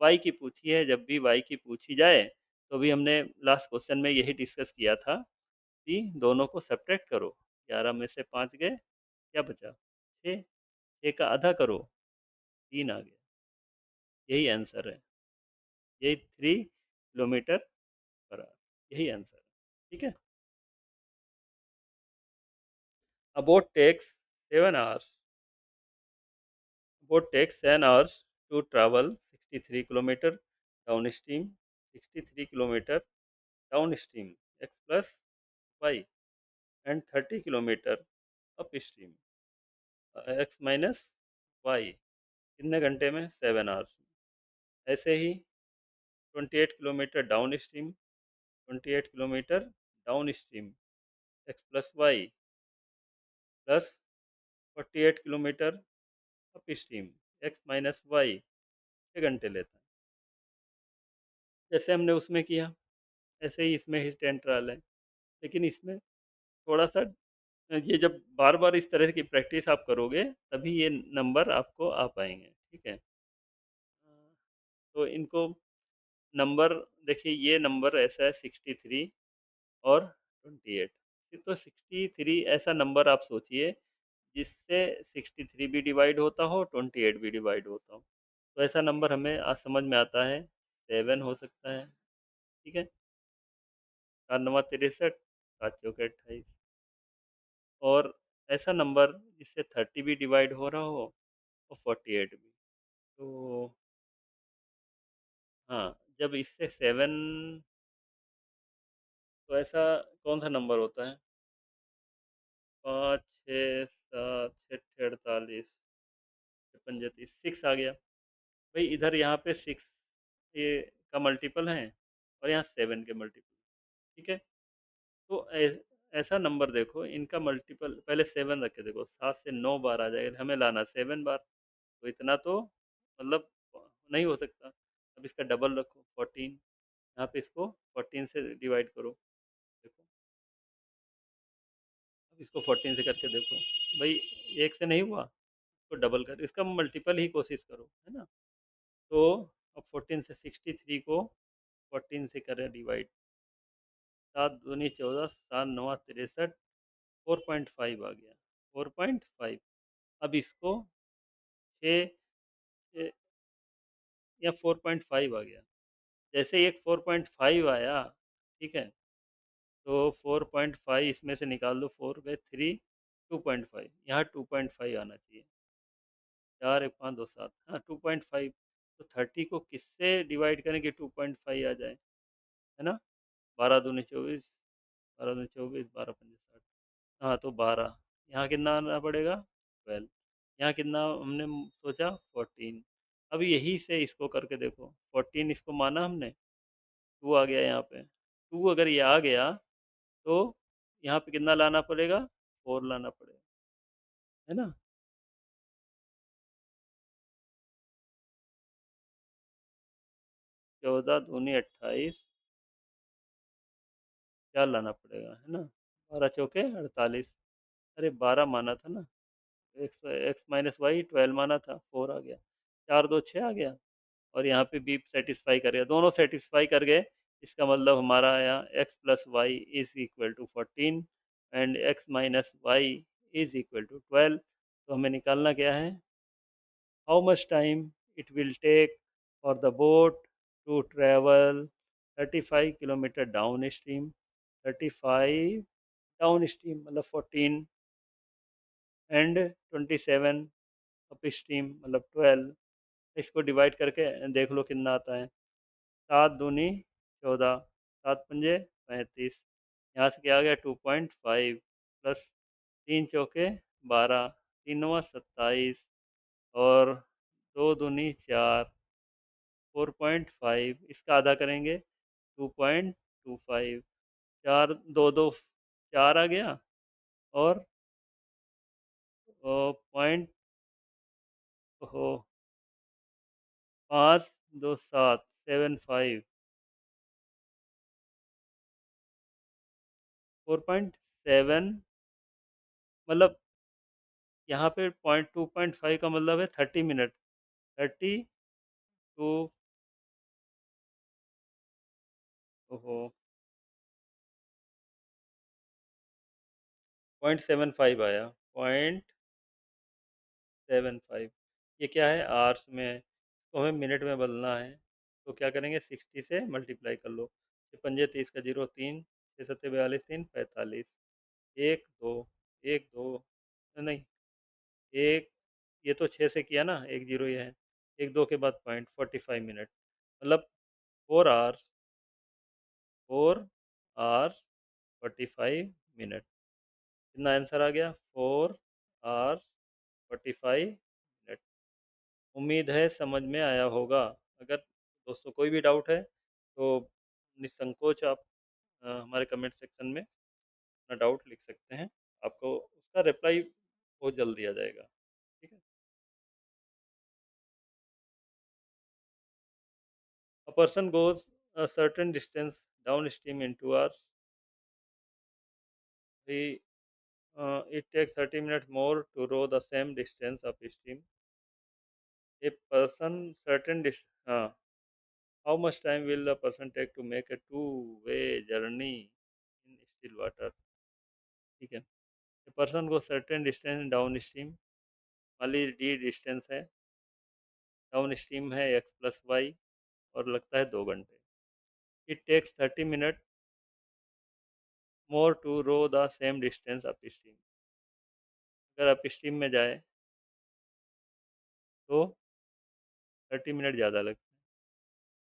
Y की पूछी है। जब भी वाई की पूछी जाए तो भी हमने लास्ट क्वेश्चन में यही डिस्कस किया था कि दोनों को सब्ट्रैक्ट करो, 11 में से 5 गए, क्या बचा 6, एक का आधा करो, 3 आ गया। यही आंसर है। यही 3 किलोमीटर पर आवर, यही आंसर है। ठीक है। A boat takes 7 hours. Boat takes 7 hours to travel 63 kilometer downstream, 63 kilometer downstream, x plus y, and 30 kilometer upstream, x minus y. कितने घंटे में? 7 आवर्स। ऐसे ही 28 kilometre down stream, 28 kilometre down stream, x plus Y, plus 48 kilometre up stream, x minus y, 6 घंटे लेता है। जैसे हमने उसमें किया, ऐसे ही इसमें हिट एंड ट्रायल है। लेकिन इसमें थोड़ा सा ये जब बार बार इस तरह की प्रैक्टिस आप करोगे, तभी ये नंबर आपको आ पाएंगे। ठीक है। तो इनको नंबर देखिए, ये नंबर ऐसा है 63 और 28। तो 63 ऐसा नंबर आप सोचिए जिससे 63 भी डिवाइड होता हो, 28 भी डिवाइड होता हो। तो ऐसा नंबर हमें आज समझ में आता है, 7 हो सकता है। ठीक है। 4 9 63, 7 चौके 28। और ऐसा नंबर जिससे 30 भी डिवाइड हो रहा हो और 48 भी। तो हाँ, जब इससे 7, तो ऐसा कौन सा नंबर होता है? 5 6 7 6 48, 6 आ गया। भाई इधर यहाँ पे 6 ये का मल्टीपल है, और यहाँ 7 के मल्टीपल। ठीक है। तो ऐसा नंबर देखो, इनका मल्टीपल पहले 7 रख के देखो, 7 से 9 बार आ जाएगा, हमें लाना 7 बार। तो इतना तो मतलब नहीं हो सकता। अब इसका डबल रखो, 14। यहाँ पे इसको 14 से डिवाइड करो, देखो। अब इसको 14 से करके देखो। भाई एक से नहीं हुआ, तो डबल कर, इसका मल्टीपल ही कोशिश करो, है ना। तो अब 14 से 63 को 14 से करें डिवाइड, 7 दूनी 14, 7 9 63, 4.5 आ गया, 4.5। अब इसको 6 या 4.5 आ गया। जैसे ही एक 4.5 आया, ठीक है, तो 4.5 इसमें से निकाल दो, 4 गए 3, 2.5, यहाँ 2.5 आना चाहिए। 4 1 5 2 7, हाँ 2.5। तो 30 को किससे डिवाइड करें कि 2.5 आ जाए, है ना। 12 दूनी 24, 12 दूनी 24, 12 पंजे 60। हाँ तो 12, यहाँ कितना आना पड़ेगा? 12। यहाँ कितना हमने सोचा? 14। अब यही से इसको करके देखो, 14 इसको माना हमने, 2 आ गया यहाँ पे। 2 अगर ये आ गया, तो यहाँ पे कितना लाना पड़ेगा? 4 लाना पड़ेगा, है ना। 14 दूनी 28, क्या लाना पड़ेगा, है ना। 12 चौके 48। अरे 12 माना था ना, एक्स एक्स माइनस वाई 12 माना था, 4 आ गया। 4 2 6 आ गया। और यहाँ पे भी सेटिस्फाई कर गया, दोनों सेटिस्फाई कर गए। इसका मतलब हमारा यहाँ x plus Y is equal to 14 and x minus Y is equal to 12। तो हमें निकालना क्या है? How much time it will take for the boat to travel 35 kilometre down stream, 35 down stream मतलब 14, एंड 27 अप स्ट्रीम मतलब 12। इसको divide करके देख लो कितना आता है। 7 दूनी 14, 7 पंजे 35। यहाँ से क्या आ गया? 2.5, प्लस 3 चौके 12, 3 9 27, और 2 दूनी 4, 4.5। इसका आधा करेंगे, 2.25। 4 2 2 4 आ गया, और पॉइंट हो 5 2 7 7 5, 4.7। मतलब यहाँ पे 2.5 का मतलब है 30 मिनट। 32। ओहो, 0.75 आया, 0.75। 7.5। ये क्या है, आवर्स में है, तो हमें मिनट में बदलना है। तो क्या करेंगे, 60 से मल्टीप्लाई कर लो। छः पंजे 30 का जीरो 3, छः सत्ते 42, 3 45, एक दो, एक दो, नहीं, एक, ये तो 6 से किया ना, एक जीरो ये है, एक दो के बाद पॉइंट, 45 मिनट, मतलब 4 आवर्स, 4 आवर्स 45 मिनट। कितना आंसर आ गया, 4 आवर्स 45 मिनट। उम्मीद है समझ में आया होगा। अगर दोस्तों कोई भी डाउट है तो निसंकोच आप हमारे कमेंट सेक्शन में अपना डाउट लिख सकते हैं, आपको उसका रिप्लाई बहुत जल्द दिया जाएगा। ठीक है। A person goes a certain distance downstream in 2 hours. He it takes 30 minutes more to row the same distance upstream. A person certain how much time will the person take to make a two-way journey in still water? ठीक है। A person goes certain distance downstream, मान लीजिए d distance है, downstream है x plus Y, और लगता है 2 घंटे। It takes 30 minute more to row the same distance up stream. अगर अप स्ट्रीम में जाए तो 30 मिनट ज़्यादा लगते हैं,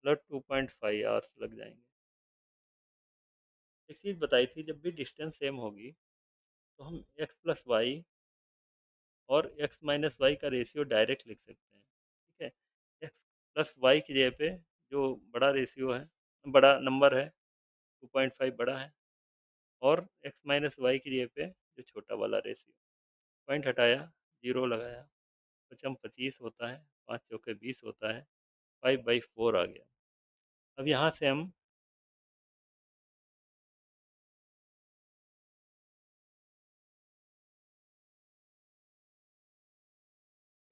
मतलब 2.5 आवर्स लग जाएंगे। एक चीज़ बताई थी, जब भी डिस्टेंस सेम होगी तो हम एक्स प्लस वाई और एक्स माइनस वाई का रेशियो डायरेक्ट लिख सकते हैं। ठीक है। एक्स प्लस वाई की जगह पे जो बड़ा रेशियो है, बड़ा नंबर है, 2.5 बड़ा है, और एक्स माइनस वाई की जगह पे जो छोटा वाला रेशियो, पॉइंट हटाया, जीरो लगाया, पचम 25 होता है, पाँच चौके 20 होता है, 5/4 आ गया। अब यहाँ से हम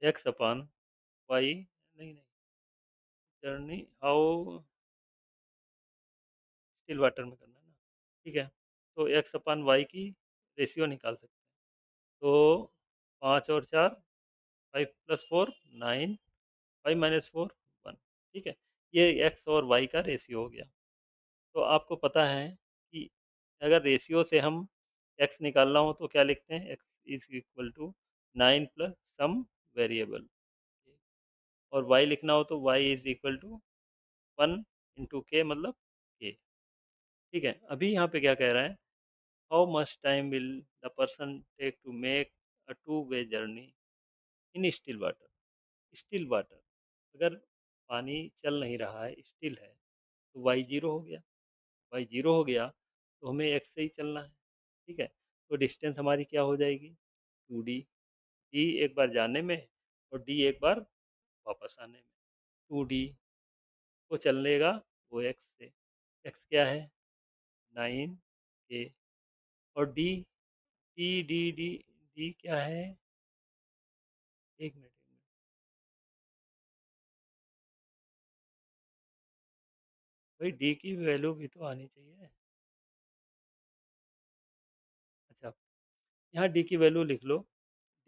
एक्स अपान वाई, नहीं नहीं, जर्नी हाउ, स्टिल वाटर में करना है ना। ठीक है। तो एक्स अपान वाई की रेशियो निकाल सकते हैं। तो 5 और 4, 5+4 9, 5 - 4 1। ठीक है। ये एक्स और वाई का रेशियो हो गया। तो आपको पता है कि अगर रेशियो से हम एक्स निकालना हो तो क्या लिखते हैं, x is equal to 9 plus some variable, और वाई लिखना हो तो वाई इज इक्वल टू 1 × के, मतलब के। ठीक है। अभी यहाँ पे क्या कह रहा है, how much time will the person take to make a two way journey in still water. Still water, अगर पानी चल नहीं रहा है, स्टिल है, तो वाई जीरो हो गया। वाई जीरो हो गया तो हमें एक्स से ही चलना है। ठीक है। तो डिस्टेंस हमारी क्या हो जाएगी, 2D। डी एक बार जाने में और डी एक बार वापस आने में। 2D को चलेगा वो एक्स से। एक्स क्या है, 9 के, और D, D D D D क्या है, एक मिनट, एक मिनट, भाई डी की वैल्यू भी तो आनी चाहिए। अच्छा, यहाँ डी की वैल्यू लिख लो,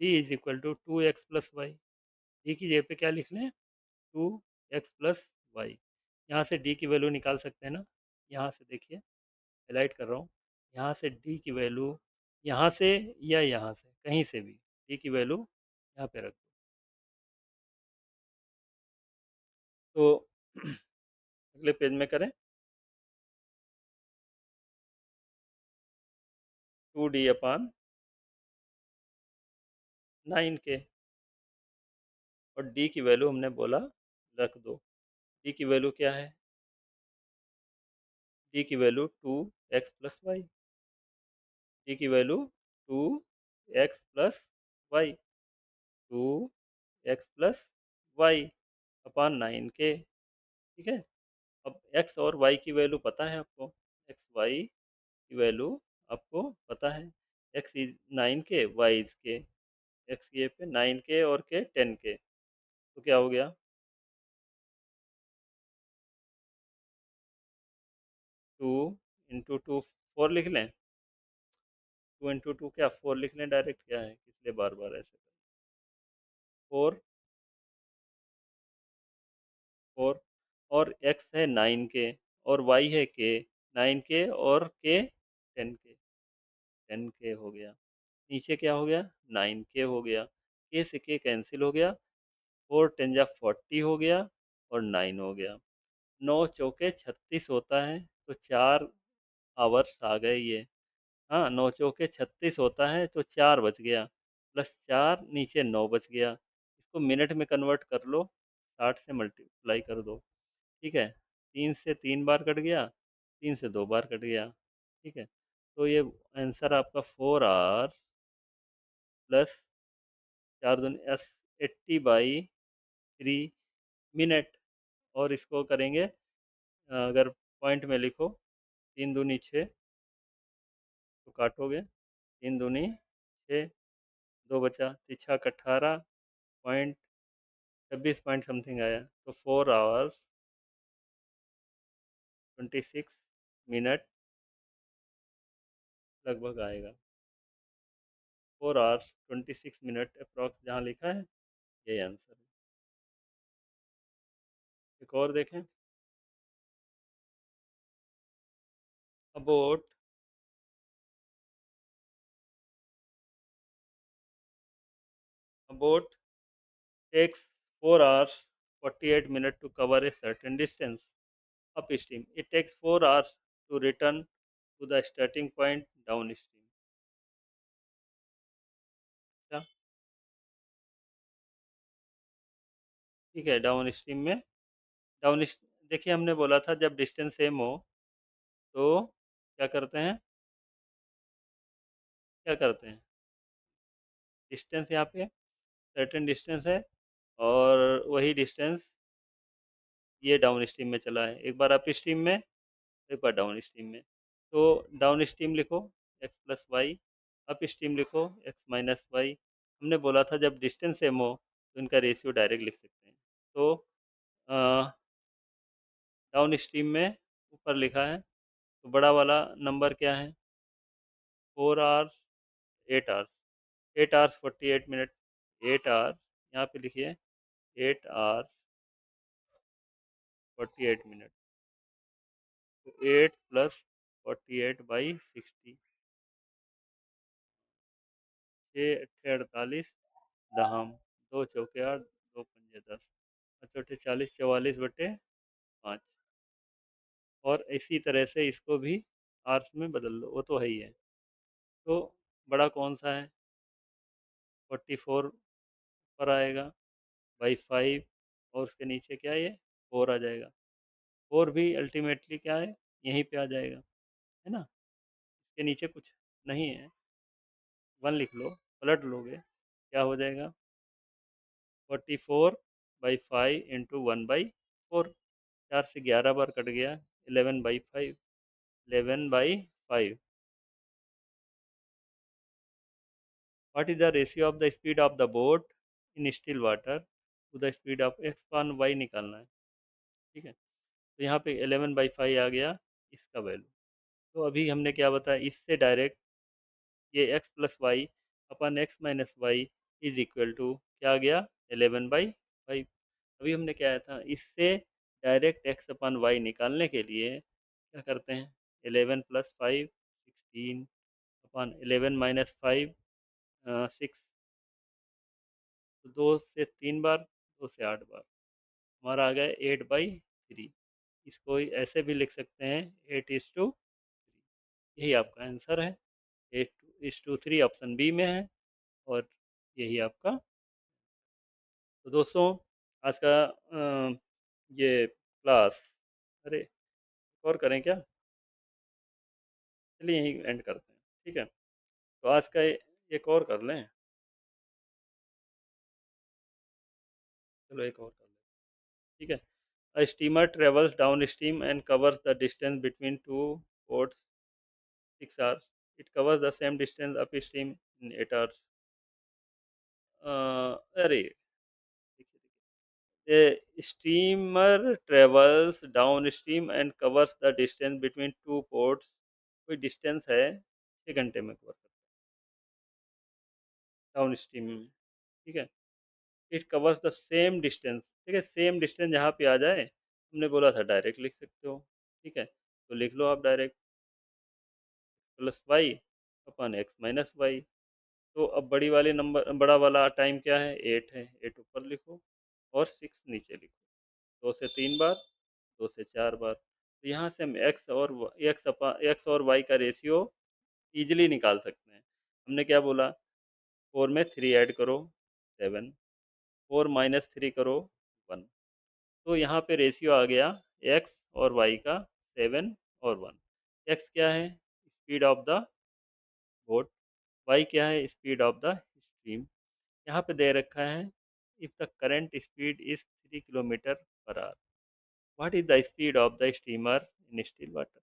D is equal to 2x+y। D की जगह पे क्या लिख लें, 2x+y। यहाँ से डी की वैल्यू निकाल सकते हैं ना, यहाँ से देखिए, हाईलाइट कर रहा हूँ, यहाँ से डी की वैल्यू, यहाँ से या यहाँ से कहीं से भी डी की वैल्यू यहाँ पे रख दो। तो अगले पेज में करें, 2D/9 के, और डी की वैल्यू हमने बोला रख दो। डी की वैल्यू क्या है, डी की वैल्यू 2x+y, डी की वैल्यू 2x+y, 2x+y अपान 9 के। ठीक है। अब एक्स और वाई की वैल्यू पता है आपको, एक्स वाई की वैल्यू आपको पता है, एक्स इज 9 के, वाई इज के, एक्स ये पे 9 के और के 10 के, तो क्या हो गया, 2 × 2 4 लिख लें, 2 × 2 क्या 4 लिख लें डायरेक्ट, क्या है, इसलिए बार बार ऐसे करें। 4 4 और x है 9k और y है k, 9k और k 10k, 10k हो गया। नीचे क्या हो गया? 9k हो गया। k से k कैंसिल हो गया, 4 10 जा 40 हो गया और 9 हो गया। 9 चौके 36 होता है, तो 4 आवर्स आ गए ये। हाँ, 9 चौके 36 होता है, तो 4 बच गया, प्लस 4 नीचे 9 बच गया। इसको मिनट में कन्वर्ट कर लो, 60 से मल्टीप्लाई कर दो। ठीक है, 3 से 3 बार कट गया, 3 से 2 बार कट गया। ठीक है, तो ये आंसर आपका 4 आवर्स प्लस 4 दूनी 80/3 मिनट। और इसको करेंगे, अगर पॉइंट में लिखो, 3 दूनी 6, तो काटोगे, 3 दूनी 6, 2 बचा, तिछा 18 पॉइंट 26 पॉइंट समथिंग आया, तो 4 आवर्स 26 मिनट लगभग आएगा। 4 आवर्स 26 मिनट अप्रॉक्स जहाँ लिखा है, यही आंसर है। एक और देखें। Abode abode takes 4 hours 48 minutes to cover a certain distance upstream. It takes 4 hours to return to the starting point downstream. क्या? ठीक है, डाउनस्ट्रीम में डाउन देखिए, हमने बोला था जब डिस्टेंस सेम हो तो क्या करते हैं, क्या करते हैं, डिस्टेंस यहाँ पे सर्टेन डिस्टेंस है और वही डिस्टेंस ये डाउन स्ट्रीम में चला है, एक बार अप स्ट्रीम में, एक बार डाउन स्ट्रीम में। तो डाउन स्ट्रीम लिखो x+y, अप स्ट्रीम लिखो x-y। हमने बोला था जब डिस्टेंस सेम हो तो इनका रेशियो डायरेक्ट लिख सकते हैं। तो डाउन स्ट्रीम में ऊपर लिखा है, तो बड़ा वाला नंबर क्या है? 4 hours 8 hours, 8 hours 48 minute, 8 hours, यहाँ पे लिखिए 8 आवर्स 48 मिनट, तो 8 + 48/60, 6 × 8 = 48, दहम, 2 × 4 = 8, 2 × 5 = 10, और चौथे 40, 44/5। और इसी तरह से इसको भी आवर्स में बदल दो, वो तो है ही है। तो बड़ा कौन सा है? 44 पर आएगा बाई 5, और उसके नीचे क्या है, ये 4 आ जाएगा। 4 भी अल्टीमेटली क्या है, यहीं पे आ जाएगा, है ना? इसके नीचे कुछ नहीं है, 1 लिख लो, पलट लोगे, क्या हो जाएगा? 44/5 × 1/4, 4 से 11 बार कट गया, 11/5, 11/5। What is the ratio of the speed of the boat in still water to the speed of x/y निकालना है। ठीक है, तो यहाँ पे 11/5 आ गया इसका वैल्यू। तो अभी हमने क्या बताया, इससे डायरेक्ट ये x+y/x-y इज इक्वल टू क्या आ गया? 11/5। अभी हमने क्या आया था, इससे डायरेक्ट x/y निकालने के लिए क्या करते हैं, 11 + 5 16 अपन 11 - 5 6, तो 2 से 3 बार, 2 से 8 बार, हमारा आ गया 8/3। इसको ऐसे भी लिख सकते हैं 8:3। यही आपका आंसर है, 8:3 ऑप्शन बी में है, और यही आपका। तो दोस्तों, आज का ये क्लास, अरे और करें क्या? चलिए यहीं एंड करते हैं, ठीक है? तो आज का एक और कर लें, चलो एक और कर लें, ठीक है? A steamer travels downstream and covers the distance between two ports 6 hours. It covers the same distance upstream in 8 hours. अरे a steamer travels downstream and covers the distance between two ports. कोई distance है 6 घंटे में cover करता है down stream में, ठीक है? It covers the same distance. ठीक है, सेम डिस्टेंस जहाँ पे आ जाए, हमने बोला था डायरेक्ट लिख सकते हो। ठीक है, तो लिख लो आप डायरेक्ट, प्लस वाई अपन एक्स माइनस वाई। तो अब बड़ी वाली नंबर, बड़ा वाला टाइम क्या है, 8 है, 8 ऊपर लिखो और 6 नीचे लिखो। 2 से 3 बार, 2 से 4 बार। तो यहाँ से हम एक्स और वाई का रेशियो ईजिली निकाल सकते हैं। हमने क्या बोला, 4 में 3 ऐड करो 7, 4 माइनस 3 करो 1। तो यहाँ पे रेशियो आ गया एक्स और वाई का 7 और 1। एक्स क्या है, speed of the boat, y क्या है, स्पीड ऑफ द स्ट्रीम। यहाँ पे दे रखा है, if the current speed is 3 kilometre per hour, what is the speed of the steamer in still water.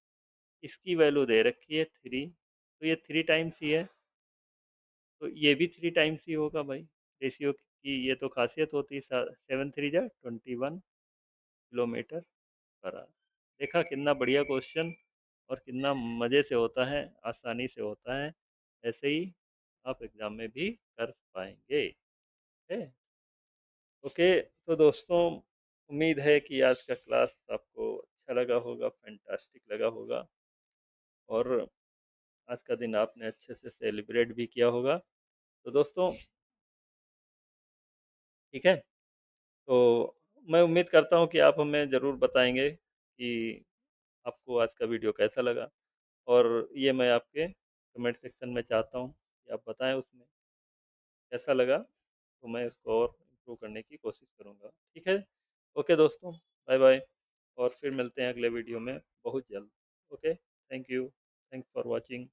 इसकी वैल्यू दे रखी है 3, तो ये 3 टाइम्स ही है, तो ये भी 3 टाइम्स ही होगा भाई। रेशियो की ये तो खासियत होती है, 7 3 जा 21 किलोमीटर पर आवर। देखा कितना बढ़िया क्वेश्चन, और कितना मज़े से होता है, आसानी से होता है। ऐसे ही आप एग्ज़ाम में भी कर पाएंगे। है। ओके, तो दोस्तों, उम्मीद है कि आज का क्लास आपको अच्छा लगा होगा, फैंटास्टिक लगा होगा, और आज का दिन आपने अच्छे से सेलिब्रेट भी किया होगा। तो दोस्तों, ठीक है, तो मैं उम्मीद करता हूँ कि आप हमें ज़रूर बताएंगे कि आपको आज का वीडियो कैसा लगा, और ये मैं आपके कमेंट सेक्शन में चाहता हूँ कि आप बताएं उसमें कैसा लगा, तो मैं उसको और इम्प्रूव करने की कोशिश करूँगा। ठीक है, ओके दोस्तों, बाय बाय, और फिर मिलते हैं अगले वीडियो में बहुत जल्द। Okay, thank you, thanks for watching.